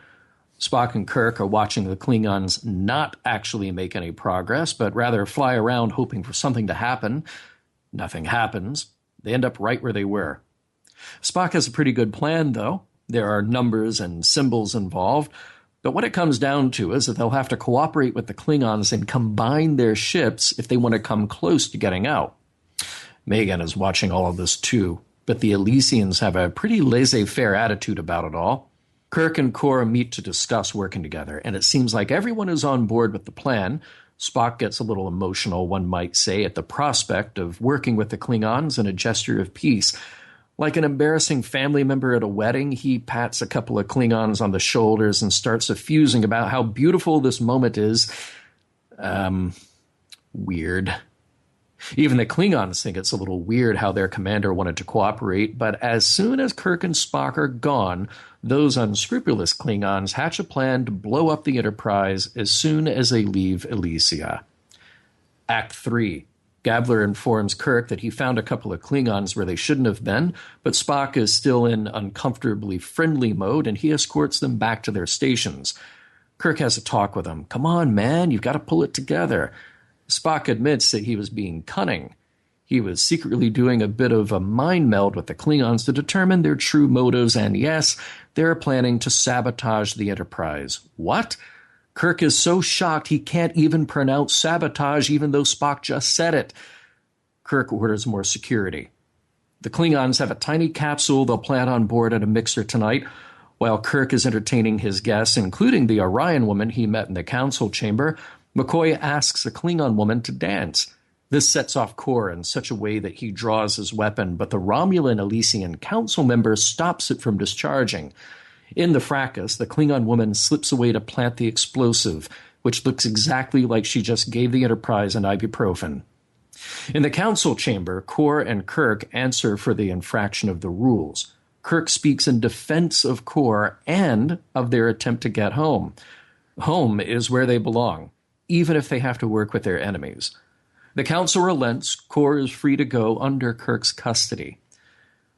D: Spock and Kirk are watching the Klingons not actually make any progress, but rather fly around hoping for something to happen. Nothing happens. They end up right where they were. Spock has a pretty good plan, though. There are numbers and symbols involved. But what it comes down to is that they'll have to cooperate with the Klingons and combine their ships if they want to come close to getting out. Megan is watching all of this too, but the Elysians have a pretty laissez-faire attitude about it all. Kirk and Kor meet to discuss working together, and it seems like everyone is on board with the plan. Spock gets a little emotional, one might say, at the prospect of working with the Klingons in a gesture of peace. Like an embarrassing family member at a wedding, he pats a couple of Klingons on the shoulders and starts effusing about how beautiful this moment is. Weird. Even the Klingons think it's a little weird how their commander wanted to cooperate, but as soon as Kirk and Spock are gone, those unscrupulous Klingons hatch a plan to blow up the Enterprise as soon as they leave Elysia. Act 3. Gabler informs Kirk that he found a couple of Klingons where they shouldn't have been, but Spock is still in uncomfortably friendly mode, and he escorts them back to their stations. Kirk has a talk with him. Come on, man, you've got to pull it together. Spock admits that he was being cunning. He was secretly doing a bit of a mind meld with the Klingons to determine their true motives, and yes, they're planning to sabotage the Enterprise. What? Kirk is so shocked he can't even pronounce sabotage, even though Spock just said it. Kirk orders more security. The Klingons have a tiny capsule they'll plant on board at a mixer tonight. While Kirk is entertaining his guests, including the Orion woman he met in the council chamber, McCoy asks a Klingon woman to dance. This sets off Kor in such a way that he draws his weapon, but the Romulan Elysian council member stops it from discharging. In the fracas, the Klingon woman slips away to plant the explosive, which looks exactly like she just gave the Enterprise an ibuprofen. In the council chamber, Kor and Kirk answer for the infraction of the rules. Kirk speaks in defense of Kor and of their attempt to get home. Home is where they belong, even if they have to work with their enemies. The council relents. Kor is free to go under Kirk's custody.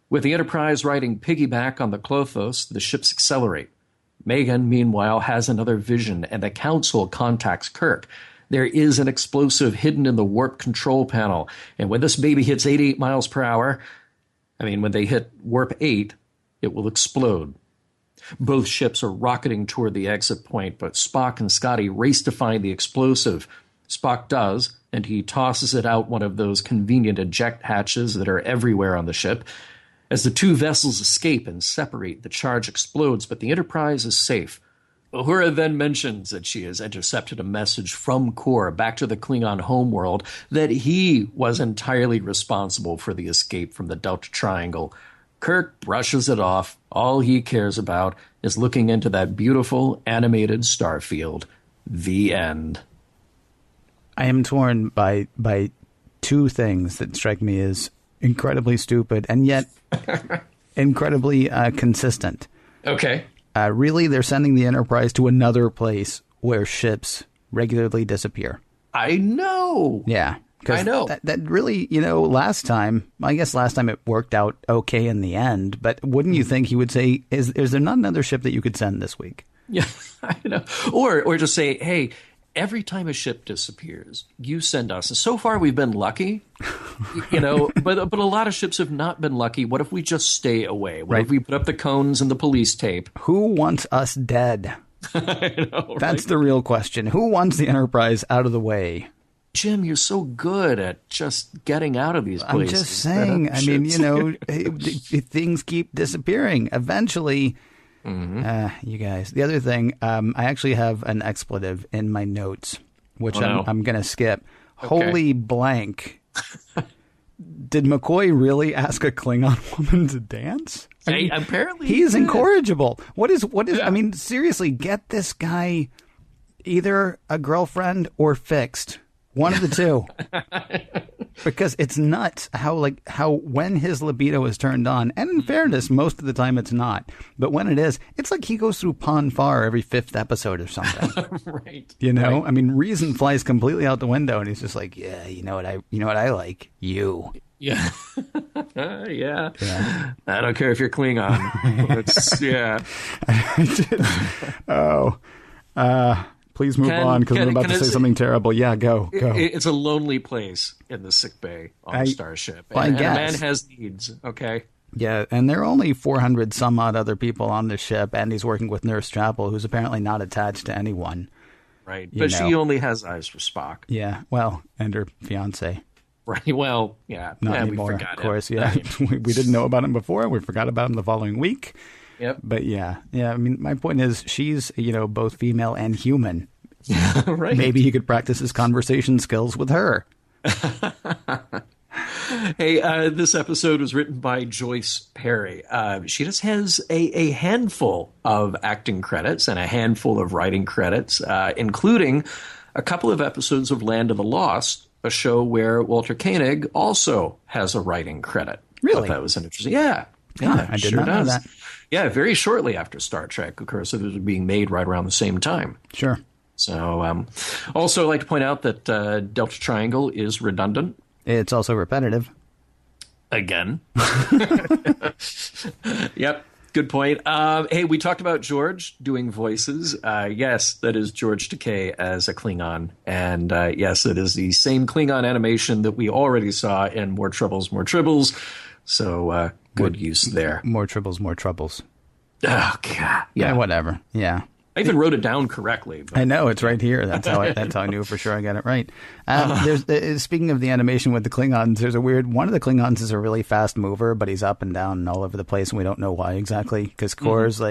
D: With the Enterprise riding piggyback on the Klothos, the ships accelerate. Megan, meanwhile, has another vision, and the council contacts Kirk. There is an explosive hidden in the warp control panel, and when this baby hits 88 miles per hour, when they hit warp 8, it will explode. Both ships are rocketing toward the exit point, but Spock and Scotty race to find the explosive. Spock does, and he tosses it out one of those convenient eject hatches that are everywhere on the ship. As the two vessels escape and separate, the charge explodes, but the Enterprise is safe. Uhura then mentions that she has intercepted a message from Kor back to the Klingon homeworld that he was entirely responsible for the escape from the Delta Triangle. Kirk brushes it off. All he cares about is looking into that beautiful animated starfield. The end.
C: I am torn by two things that strike me as incredibly stupid and yet incredibly consistent.
D: Okay.
C: Really, they're sending the Enterprise to another place where ships regularly disappear.
D: I know.
C: Yeah.
D: I know.
C: That really, last time it worked out okay in the end, but wouldn't you think he would say, is there not another ship that you could send this week?
D: Yeah, I know. Or just say, hey, every time a ship disappears, you send us. And so far, we've been lucky, but a lot of ships have not been lucky. What if we just stay away? What if we put up the cones and the police tape?
C: Who wants us dead?
D: I know, right?
C: That's the real question. Who wants the Enterprise out of the way?
D: Jim, you're so good at just getting out of these places.
C: I'm just saying, things keep disappearing. Eventually, you guys. The other thing, I actually have an expletive in my notes, which I'm going to skip. Okay. Holy blank. Did McCoy really ask a Klingon woman to dance?
D: Apparently
C: he's incorrigible. What is? Yeah. Seriously, get this guy either a girlfriend or fixed. One of the two. Because it's nuts how when his libido is turned on, and in fairness, most of the time it's not. But when it is, it's like he goes through Pon farr every 5th episode or something.
D: Right.
C: Right. Reason flies completely out the window, and he's just like, yeah, you know what I like? You.
D: Yeah. Yeah. I don't care if you're Klingon.
C: Please move on, because I'm about to say something terrible. Yeah, go.
D: It's a lonely place in the sickbay on the starship. And a man has needs, okay?
C: Yeah, and there are only 400 some odd other people on the ship, and he's working with Nurse Chapel, who's apparently not attached to anyone.
D: Right, but she only has eyes for Spock.
C: Yeah, well, and her fiancé.
D: Right, well, yeah.
C: Not anymore,
D: we forgot
C: of course,
D: him.
C: yeah. We didn't know about him before. We forgot about him the following week.
D: Yep.
C: But yeah, my point is she's, both female and human.
D: Right.
C: Maybe he could practice his conversation skills with her.
D: Hey, this episode was written by Joyce Perry. She just has a handful of acting credits and a handful of writing credits, including a couple of episodes of Land of the Lost, a show where Walter Koenig also has a writing credit.
C: Really?
D: That was interesting. Yeah.
C: I did not know that.
D: Yeah, very shortly after Star Trek, of course, it was being made right around the same time.
C: Sure.
D: So, also I'd like to point out that Delta Triangle is redundant.
C: It's also repetitive.
D: Again. Yep, good point. Hey, we talked about George doing voices. Yes, that is George Takei as a Klingon. And yes, it is the same Klingon animation that we already saw in More Troubles, More Tribbles. So, good use there.
C: More Tribbles, More Troubles.
D: Oh, God. Yeah,
C: whatever. Yeah.
D: I even wrote it down correctly. But...
C: I know, it's right here. That's how I knew for sure I got it right. There's speaking of the animation with the Klingons, there's one of the Klingons is a really fast mover, but he's up and down and all over the place, and we don't know why exactly. Because Kor's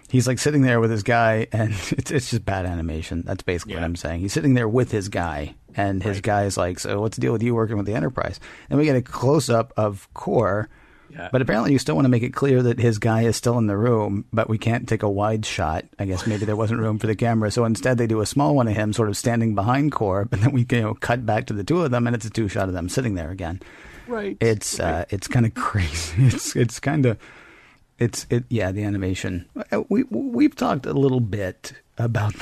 C: he's like sitting there with his guy, and it's just bad animation. That's basically what I'm saying. He's sitting there with his guy, and his guy's like, so what's the deal with you working with the Enterprise? And we get a close-up of Kor
D: Yeah.
C: But apparently you still want to make it clear that his guy is still in the room, but we can't take a wide shot. I guess maybe there wasn't room for the camera. So instead they do a small one of him sort of standing behind Corp, and then we cut back to the two of them, and it's a 2-shot of them sitting there again.
D: Right.
C: It's kind of crazy. The animation. We've talked a little bit about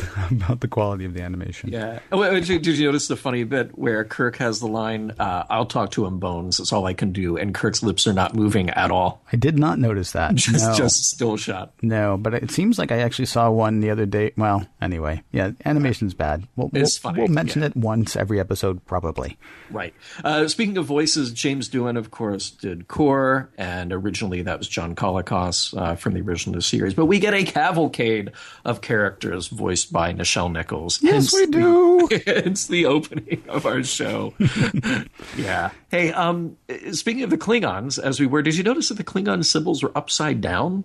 C: the quality of the animation.
D: Yeah. Did you notice the funny bit where Kirk has the line, "I'll talk to him, Bones. That's all I can do," and Kirk's lips are not moving at all.
C: I did not notice that.
D: Just still shot.
C: No, but it seems like I actually saw one the other day. Well, anyway, yeah, animation's bad.
D: It's funny.
C: We'll mention it once every episode, probably.
D: Right. Speaking of voices, James Doohan, of course, did Kor, and originally that was John Colicos from the original series. But we get a cavalcade of characters voiced by Nichelle Nichols.
C: Yes, we do.
D: It's the opening of our show. Yeah. Hey, speaking of the Klingons, as we were, did you notice that the Klingon symbols were upside down?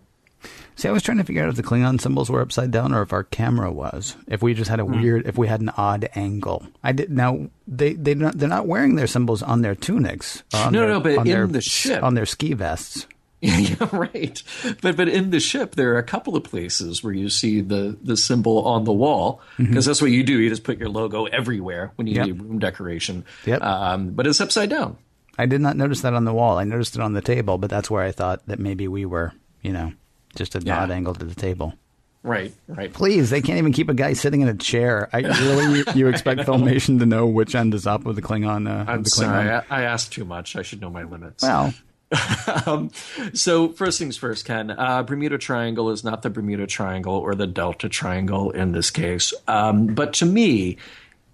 C: See, I was trying to figure out if the Klingon symbols were upside down or if our camera was. If we just had if we had an odd angle. Now they're not wearing their symbols on their tunics.
D: But in the ship,
C: on their ski vests.
D: Yeah, right. But in the ship, there are a couple of places where you see the symbol on the wall, because that's what you do. You just put your logo everywhere when you do room decoration.
C: Yep.
D: But it's upside down.
C: I did not notice that on the wall. I noticed it on the table, but that's where I thought that maybe we were, just an odd angle to the table.
D: Right.
C: Please, they can't even keep a guy sitting in a chair. You expect Filmation to know which end is up with the Klingon?
D: I'm sorry, I asked too much. I should know my limits.
C: Well.
D: So first things first, Ken, Bermuda Triangle is not the Bermuda Triangle or the Delta Triangle in this case. But to me,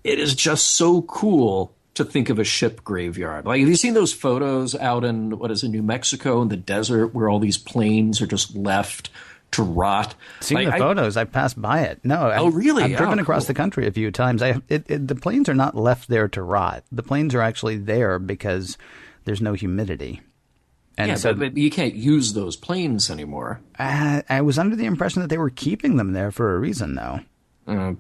D: it is just so cool to think of a ship graveyard. Like, have you seen those photos out in, New Mexico in the desert where all these planes are just left to rot?
C: Seen the photos. I passed by it. No.
D: Really?
C: I've driven across the country a few times. The planes are not left there to rot. The planes are actually there because there's no humidity. And
D: but you can't use those planes anymore.
C: I was under the impression that they were keeping them there for a reason, though.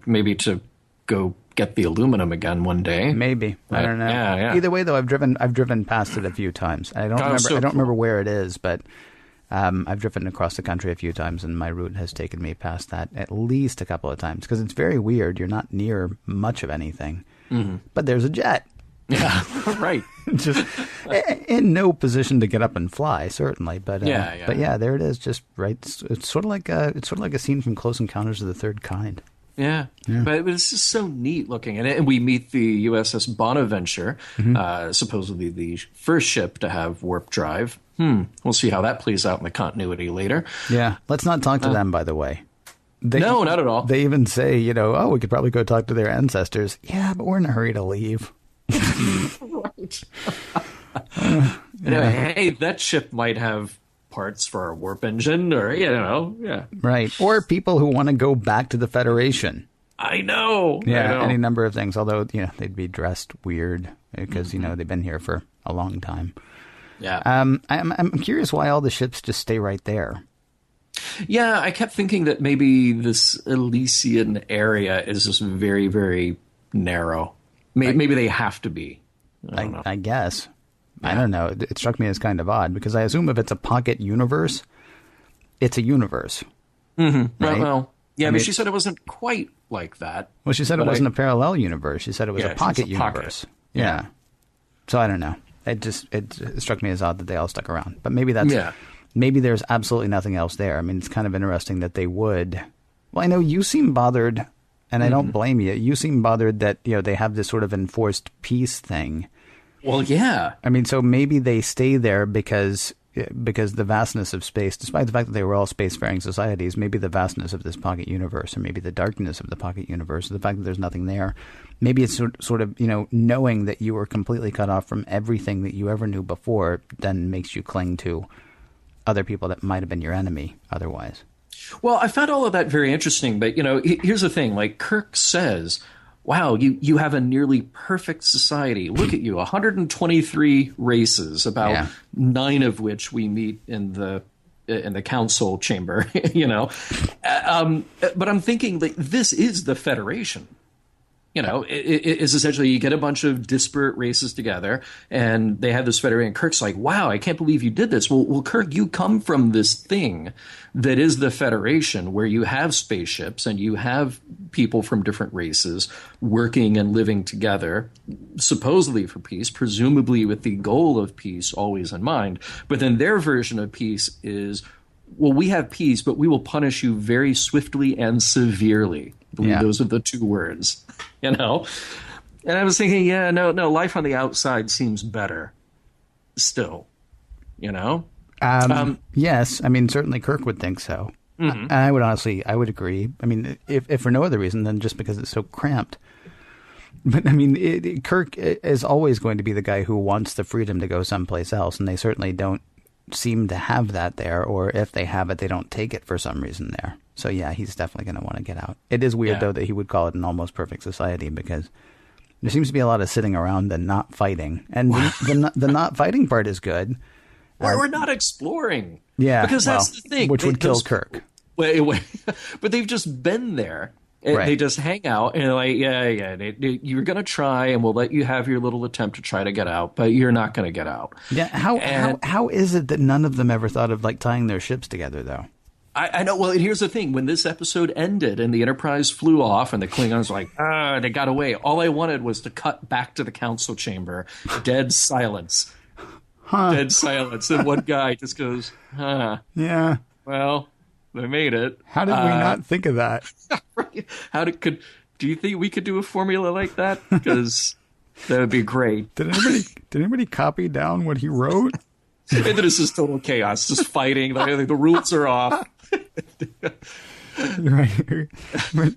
D: Maybe to go get the aluminum again one day.
C: Maybe. I don't know.
D: Yeah.
C: Either way, though, I've driven past it a few times. I don't remember where it is, but I've driven across the country a few times, and my route has taken me past that at least a couple of times because it's very weird. You're not near much of anything, but there's a jet.
D: Yeah, right.
C: Just in no position to get up and fly, certainly. But but there it is. Just right. It's sort of like a scene from Close Encounters of the Third Kind.
D: Yeah. But it's just so neat looking. And we meet the USS Bonaventure, supposedly the first ship to have warp drive. We'll see how that plays out in the continuity later.
C: Yeah. Let's not talk to them, by the way.
D: No, not at all.
C: They even say, we could probably go talk to their ancestors. Yeah, but we're in a hurry to leave.
D: Right. Hey, that ship might have parts for a warp engine or,
C: Right. Or people who want to go back to the Federation.
D: I know.
C: Any number of things. Although, they'd be dressed weird because, they've been here for a long time.
D: Yeah.
C: I'm curious why all the ships just stay right there.
D: Yeah, I kept thinking that maybe this Elysian area is just very, very narrow. Maybe they have to be.
C: I guess. Yeah. I don't know. It struck me as kind of odd because I assume if it's a pocket universe, it's a universe.
D: Mm-hmm. Right? Well, but she said it wasn't quite like that.
C: Well, she said it wasn't a parallel universe. She said it was a pocket universe. Yeah. So I don't know. It struck me as odd that they all stuck around. But maybe maybe there's absolutely nothing else there. I mean, it's kind of interesting that they would. Well, I know you seem bothered. And I don't blame you. You seem bothered that, they have this sort of enforced peace thing.
D: Well, yeah.
C: I mean, so maybe they stay there because the vastness of space, despite the fact that they were all spacefaring societies, maybe the vastness of this pocket universe, or maybe the darkness of the pocket universe, or the fact that there's nothing there, maybe it's sort of, knowing that you were completely cut off from everything that you ever knew before, then makes you cling to other people that might have been your enemy otherwise.
D: Well, I found all of that very interesting, but, here's the thing. Like, Kirk says, wow, you have a nearly perfect society. Look at you, 123 races, about 9 of which we meet in the council chamber, But I'm thinking, like, this is the Federation. You know, it's essentially you get a bunch of disparate races together, and they have this Federation. Kirk's like, wow, I can't believe you did this. Well, Kirk, you come from this thing that is the Federation, where you have spaceships and you have people from different races working and living together, supposedly for peace, presumably with the goal of peace always in mind. But then their version of peace is, well, we have peace, but we will punish you very swiftly and severely. I believe those are the two words, you know? And I was thinking, no, life on the outside seems better still, you know?
C: Yes. I mean, certainly Kirk would think so. And I would agree. I mean, if for no other reason than just because it's so cramped. But I mean, Kirk is always going to be the guy who wants the freedom to go someplace else. And they certainly don't seem to have that there, or if they have it, they don't take it for some reason there. So yeah, he's definitely going to want to get out. It is weird though that he would call it an almost perfect society, because there seems to be a lot of sitting around and not fighting, and the not fighting part is good.
D: We're not exploring,
C: because
D: that's the thing,
C: which would kill Kirk.
D: Wait, but they've just been there.
C: Right.
D: They just hang out and they're like, you're going to try, and we'll let you have your little attempt to try to get out, but you're not going to get out. Yeah.
C: How is it that none of them ever thought of like tying their ships together though?
D: I know. Well, here's the thing. When this episode ended and the Enterprise flew off and the Klingons were like, they got away. All I wanted was to cut back to the council chamber. Dead silence. Dead silence. And one guy just goes,
C: yeah,
D: well, they made it.
C: How did we not think of that?
D: Do you think we could do a formula like that? Because that would be great.
C: Did anybody copy down what he wrote?
D: And then it's just total chaos, just fighting. The rules are off.
C: Right.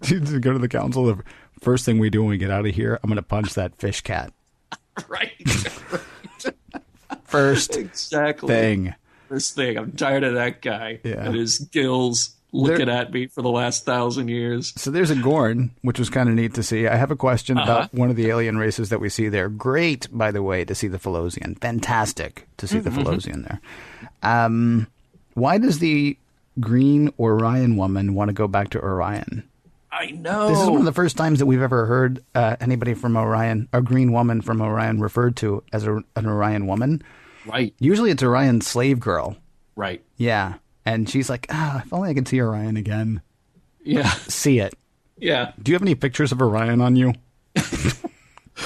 C: To go to the council, the first thing we do when we get out of here, I'm going to punch that fish cat.
D: Right.
C: First thing.
D: First thing. I'm tired of that guy and his gills looking at me for the last 1,000 years.
C: So there's a Gorn, which was kind of neat to see. I have a question about one of the alien races that we see there. Great, by the way, to see the Felosian. Fantastic to see the Felosian there. Why does the green Orion woman want to go back to Orion?
D: I know.
C: This is one of the first times that we've ever heard anybody from Orion, a green woman from Orion, referred to as an Orion woman.
D: Right.
C: Usually it's Orion's slave girl.
D: Right.
C: Yeah. And she's like, if only I could see Orion again.
D: Yeah.
C: See it.
D: Yeah.
C: Do you have any pictures of Orion on you?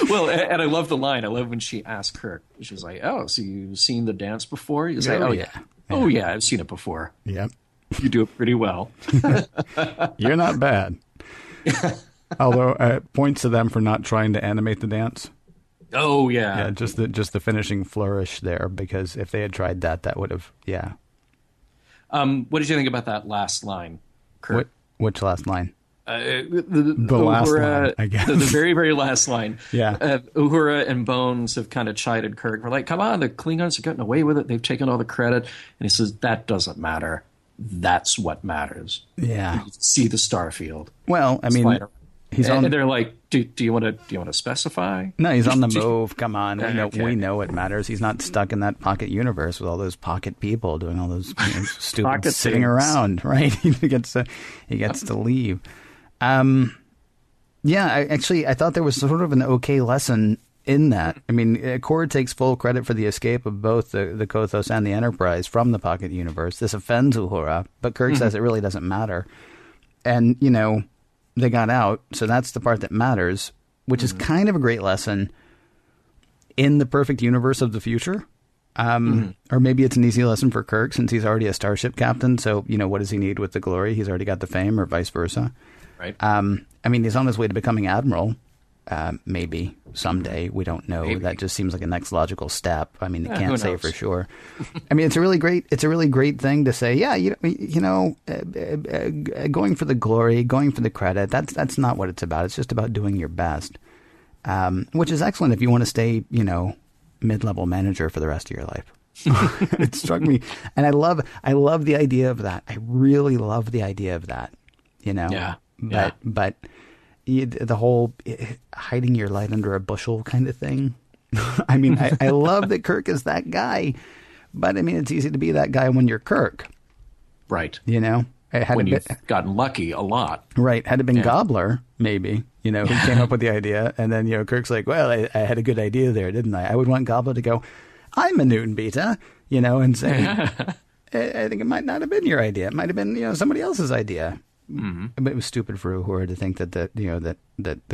D: Well, and I love the line. I love when she asked Kirk. She's like, so you've seen the dance before? He's like, yeah. Oh, yeah, I've seen it before.
C: Yep.
D: You do it pretty well.
C: You're not bad. Although it points to them for not trying to animate the dance.
D: Oh, yeah.
C: Yeah, just the finishing flourish there, because if they had tried that would have,
D: What did you think about that last line, Kirk?
C: Which last line?
D: The
C: last line, I guess.
D: The very, very last line.
C: Yeah.
D: Uhura and Bones have kind of chided Kirk. We're like, come on, the Klingons are getting away with it. They've taken all the credit. And he says, that doesn't matter. That's what matters.
C: Yeah.
D: You see the starfield.
C: Well, I mean, he's on.
D: And they're like, do you want to specify?
C: No, he's on the move. Come on, we know it matters. He's not stuck in that pocket universe with all those pocket people doing all those stupid sitting around. Right? He gets to leave. I thought there was sort of an okay lesson in that. I mean, Cord takes full credit for the escape of both the Kothos and the Enterprise from the pocket universe. This offends Uhura, but Kirk says it really doesn't matter. And, they got out, so that's the part that matters, which is kind of a great lesson in the perfect universe of the future. Or maybe it's an easy lesson for Kirk since he's already a starship captain. So, what does he need with the glory? He's already got the fame, or vice versa.
D: Right.
C: I mean, he's on his way to becoming admiral. Maybe someday. We don't know. Maybe. That just seems like a next logical step. I mean, they can't say for sure. I mean, it's a really great thing to say. Yeah, going for the glory, going for the credit. That's not what it's about. It's just about doing your best, which is excellent if you want to stay, mid-level manager for the rest of your life. It struck me, and I love the idea of that. I really love the idea of that.
D: Yeah.
C: But the whole hiding your light under a bushel kind of thing. I mean, I love that Kirk is that guy, but I mean, it's easy to be that guy when you're Kirk.
D: Right. when you've gotten lucky a lot.
C: Right. Had it been Gobbler, maybe, who came up with the idea. And then, Kirk's like, well, I had a good idea there, didn't I? I would want Gobbler to go, I'm a Newton beta, and say, I think it might not have been your idea. It might have been, somebody else's idea. Mm-hmm. But it was stupid for Uhura to think that the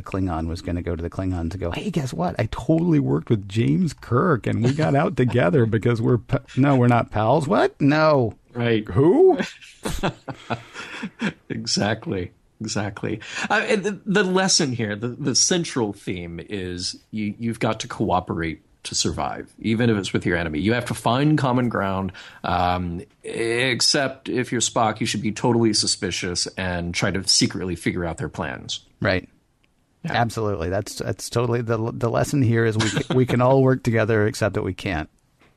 C: Klingon was going to go to the Klingon to go, hey, guess what? I totally worked with James Kirk and we got out together because we're not pals. What? No.
D: Right.
C: Who?
D: Exactly. The lesson here, the central theme is you've got to cooperate to survive, even if it's with your enemy. You have to find common ground, except if you're Spock, you should be totally suspicious and try to secretly figure out their plans.
C: Right. Yeah. Absolutely. That's totally the lesson here is we can all work together except that we can't.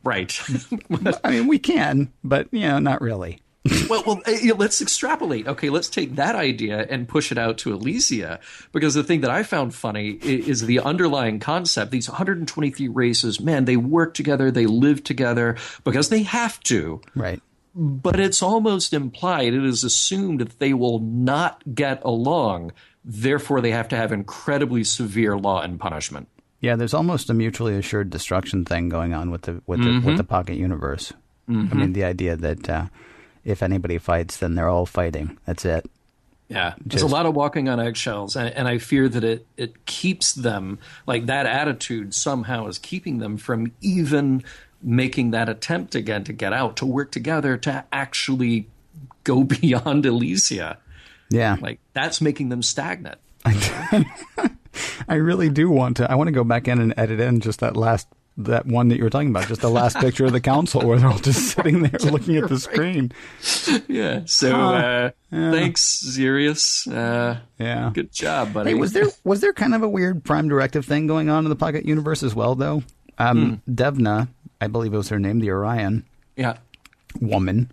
D: Right.
C: I mean, we can, but, not really.
D: Well, let's extrapolate. Okay, let's take that idea and push it out to Elysia, because the thing that I found funny is the underlying concept. These 123 races, man, they work together, they live together because they have to.
C: Right.
D: But it's almost implied, it is assumed that they will not get along. Therefore, they have to have incredibly severe law and punishment.
C: Yeah, there's almost a mutually assured destruction thing going on with the pocket universe. Mm-hmm. I mean, the idea that if anybody fights, then they're all fighting. That's it.
D: Yeah, there's a lot of walking on eggshells, and I fear that it keeps them, like that attitude somehow is keeping them from even making that attempt again to get out, to work together, to actually go beyond Elysia.
C: Yeah.
D: Like, that's making them stagnant.
C: I really do want to. I want to go back in and edit in just that one that you were talking about, just the last picture of the council where they're all just sitting there looking at the screen.
D: Yeah. So thanks, Sirius.
C: Yeah.
D: Good job, buddy.
C: Hey, was there kind of a weird Prime Directive thing going on in the Pocket Universe as well, though? Devna, I believe it was her name, the Orion woman,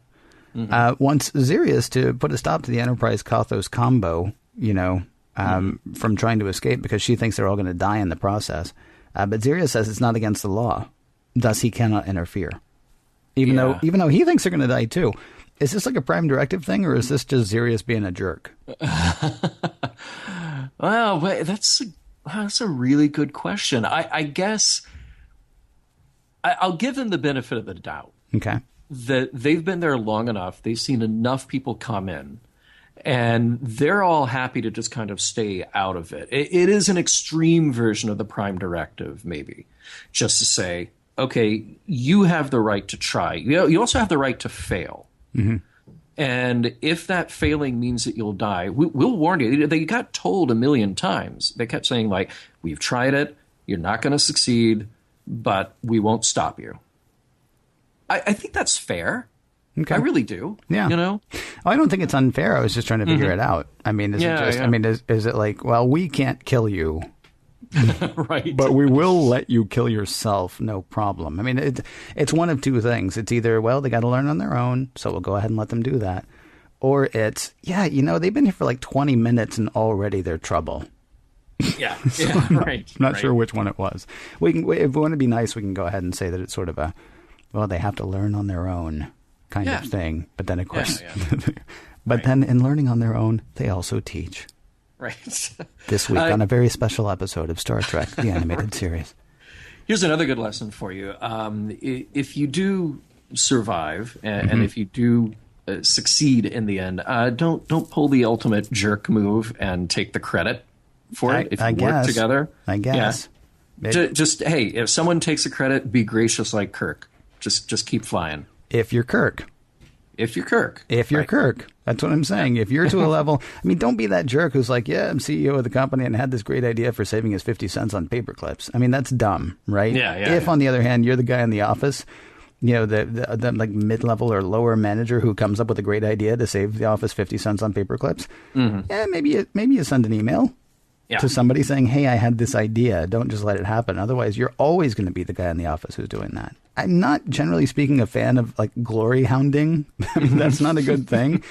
C: wants Sirius to put a stop to the Enterprise Kathos combo, from trying to escape because she thinks they're all going to die in the process. But Sirius says it's not against the law, thus he cannot interfere. Even though he thinks they're going to die too. Is this like a Prime Directive thing, or is this just Sirius being a jerk?
D: Well, that's a really good question. I guess I'll give them the benefit of the doubt.
C: Okay.
D: That they've been there long enough. They've seen enough people come in. And they're all happy to just kind of stay out of it. It is an extreme version of the Prime Directive, maybe, just to say, okay, you have the right to try. You also have the right to fail. Mm-hmm. And if that failing means that you'll die, we'll warn you. They got told a million times. They kept saying, like, we've tried it. You're not going to succeed, but we won't stop you. I think that's fair. Okay. I really do.
C: Yeah. I don't think it's unfair. I was just trying to figure it out. I mean, is it like, well, we can't kill you,
D: right?
C: But we will let you kill yourself, no problem. I mean, it's one of two things. It's either, well, they got to learn on their own, so we'll go ahead and let them do that, or it's, they've been here for like 20 minutes and already they're trouble.
D: Yeah,
C: right. I'm not sure which one it was. If we want to be nice, we can go ahead and say that it's sort of a, well, they have to learn on their own kind of thing. But then, of course, then in learning on their own, they also teach.
D: Right.
C: This week on a very special episode of Star Trek, the animated series.
D: Here's another good lesson for you. If you do survive, and if you do succeed in the end, don't pull the ultimate jerk move and take the credit for it. If you work together.
C: I guess.
D: Yeah. Just, hey, if someone takes the credit, be gracious like Kirk. Just keep flying.
C: If you're Kirk.
D: If you're Kirk.
C: That's what I'm saying. If you're to a level, I mean, don't be that jerk who's like, yeah, I'm CEO of the company and had this great idea for saving his 50 cents on paper clips. I mean, that's dumb, right? If, on the other hand, you're the guy in the office, the like mid-level or lower manager who comes up with a great idea to save the office 50 cents on paper clips, maybe you send an email to somebody saying, hey, I had this idea. Don't just let it happen. Otherwise, you're always going to be the guy in the office who's doing that. I'm not, generally speaking, a fan of like glory hounding. I mean, that's not a good thing.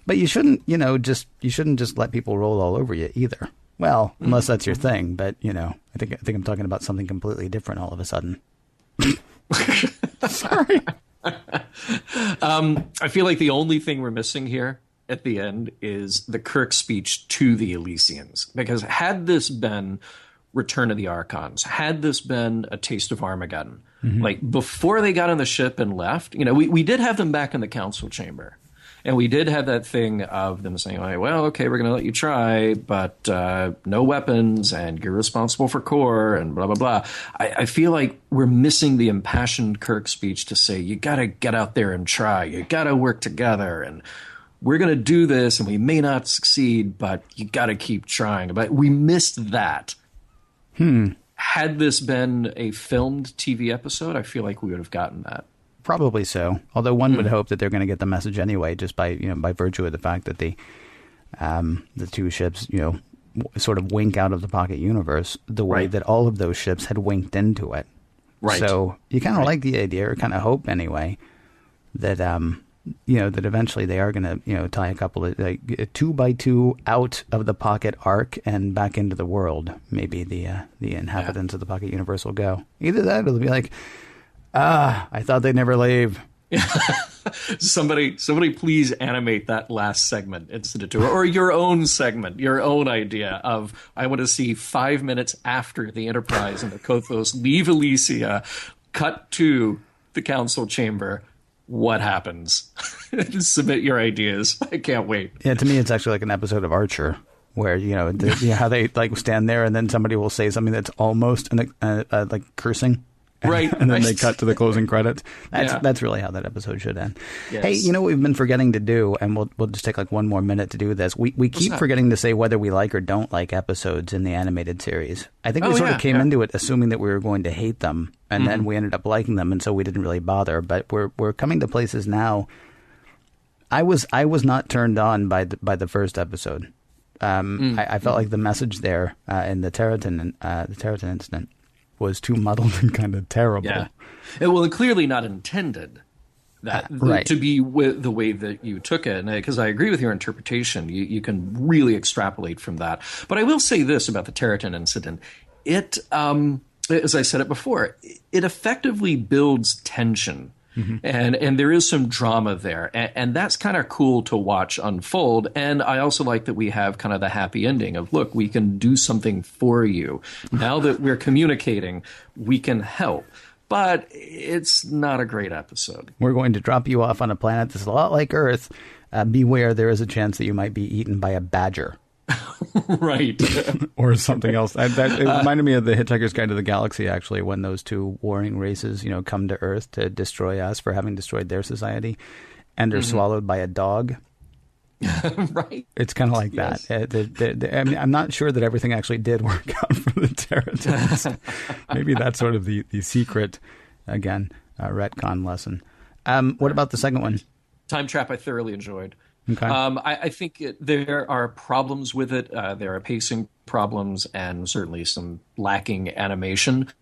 C: But you shouldn't, just let people roll all over you either. Well, unless that's your thing. But I think I'm talking about something completely different all of a sudden.
D: Sorry. I feel like the only thing we're missing here at the end is the Kirk speech to the Elysians. Because had this been Return of the Archons, had this been A Taste of Armageddon, like before they got on the ship and left, we did have them back in the council chamber. And we did have that thing of them saying, well, okay, we're going to let you try, but no weapons, and you're responsible for core, and blah, blah, blah. I feel like we're missing the impassioned Kirk speech to say, you got to get out there and try. You got to work together, and we're going to do this, and we may not succeed, but you got to keep trying. But we missed that. Had this been a filmed TV episode, I feel like we would have gotten that.
C: Probably so. Although one would hope that they're going to get the message anyway, just by by virtue of the fact that the two ships sort of wink out of the pocket universe the way that all of those ships had winked into it. Right. So you kind of like the idea, or kind of hope anyway, that that eventually they are going to tie a couple of 2x2 out of the pocket arc and back into the world. Maybe the inhabitants of the pocket universe will go. Either that, or they'll be like, I thought they'd never leave.
D: Somebody please animate that last segment instead of two, or your own segment, your own idea of, I want to see 5 minutes after the Enterprise and the Kothos leave Elysia, cut to the council chamber. What happens? Submit your ideas. I can't wait.
C: Yeah, to me, it's actually like an episode of Archer, where how they like stand there and then somebody will say something that's almost like cursing.
D: Right.
C: And then they cut to the closing credits. That's really how that episode should end. Yes. Hey, what we've been forgetting to do, and we'll just take like one more minute to do this. We keep forgetting to say whether we like or don't like episodes in the animated series. I think we sort of came into it assuming that we were going to hate them, and then we ended up liking them, and so we didn't really bother. But we're coming to places now. I was not turned on by the first episode. I felt like the message there in the Terratin Incident was too muddled and kind of terrible.
D: Yeah. Well, clearly not intended to be the way that you took it. Because I agree with your interpretation. You can really extrapolate from that. But I will say this about the Terratin Incident. It, as I said it before, it effectively builds tension. And there is some drama there. And that's kind of cool to watch unfold. And I also like that we have kind of the happy ending of, look, we can do something for you. Now that we're communicating, we can help. But it's not a great episode.
C: We're going to drop you off on a planet that's a lot like Earth. Beware, there is a chance that you might be eaten by a badger.
D: Right.
C: Or something else. It reminded me of the Hitchhiker's Guide to the Galaxy, actually, when those two warring races, come to Earth to destroy us for having destroyed their society and are swallowed by a dog.
D: Right.
C: It's kind of like that. I mean, I'm not sure that everything actually did work out for the Terratins. Maybe that's sort of the secret, again, retcon lesson. What about the second one?
D: Time Trap I thoroughly enjoyed.
C: Okay.
D: I think there are problems with it. There are pacing problems and certainly some lacking animation.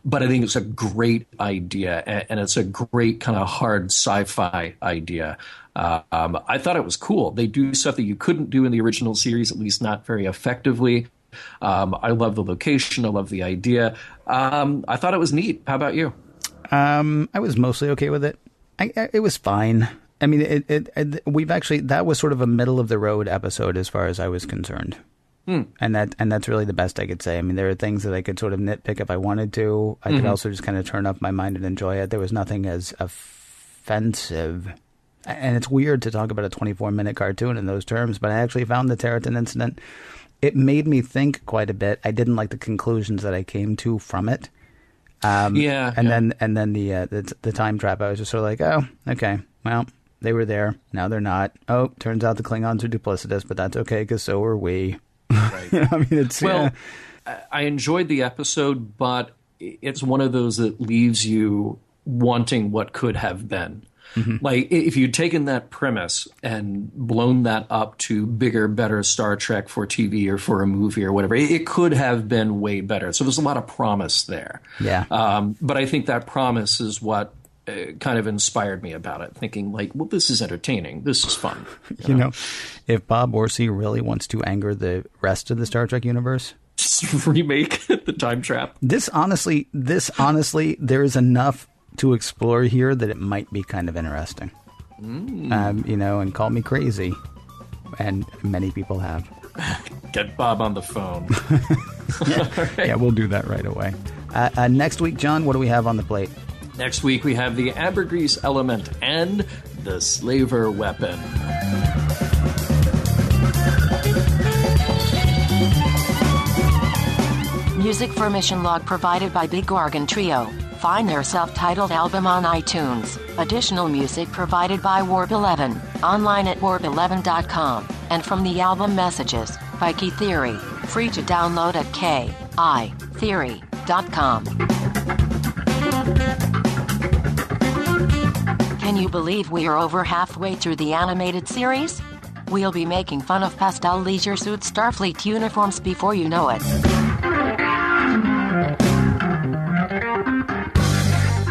D: But I think it's a great idea, and it's a great kind of hard sci-fi idea. I thought it was cool. They do stuff that you couldn't do in the original series, at least not very effectively. I love the location. I love the idea. I thought it was neat. How about you?
C: I was mostly okay with it. It was fine. I mean, that was sort of a middle of the road episode as far as I was concerned. And that's really the best I could say. I mean, there are things that I could sort of nitpick if I wanted to. I could also just kind of turn off my mind and enjoy it. There was nothing as offensive. And it's weird to talk about a 24-minute cartoon in those terms, but I actually found the Terratin Incident, it made me think quite a bit. I didn't like the conclusions that I came to from it. Then the time trap, I was just sort of like, oh, okay, well, they were there. Now they're not. Oh, turns out the Klingons are duplicitous, but that's okay because so are we. Right. I mean, it's
D: I enjoyed the episode, but it's one of those that leaves you wanting what could have been. Like, if you'd taken that premise and blown that up to bigger, better Star Trek for TV or for a movie or whatever, it could have been way better. So there's a lot of promise there.
C: Yeah.
D: But I think that promise is what kind of inspired me about it, thinking like, well, this is entertaining. This is fun.
C: You know, if Bob Orsi really wants to anger the rest of the Star Trek universe,
D: just remake the Time Trap.
C: This honestly, there is enough to explore here that it might be kind of interesting. You know, and call me crazy, and many people have.
D: Get Bob on the phone.
C: Yeah, we'll do that right away. Next week, John, what do we have on the plate?
D: Next week, we have the ambergris element and the slaver weapon.
B: Music for Mission Log provided by Big Organ Trio. Find their self-titled album on iTunes. Additional music provided by Warp 11, online at warp11.com, and from the album Messages by Key Theory, free to download at kitheory.com. Can you believe we are over halfway through the animated series? We'll be making fun of pastel leisure suit Starfleet uniforms before you know it.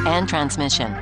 B: And transmission.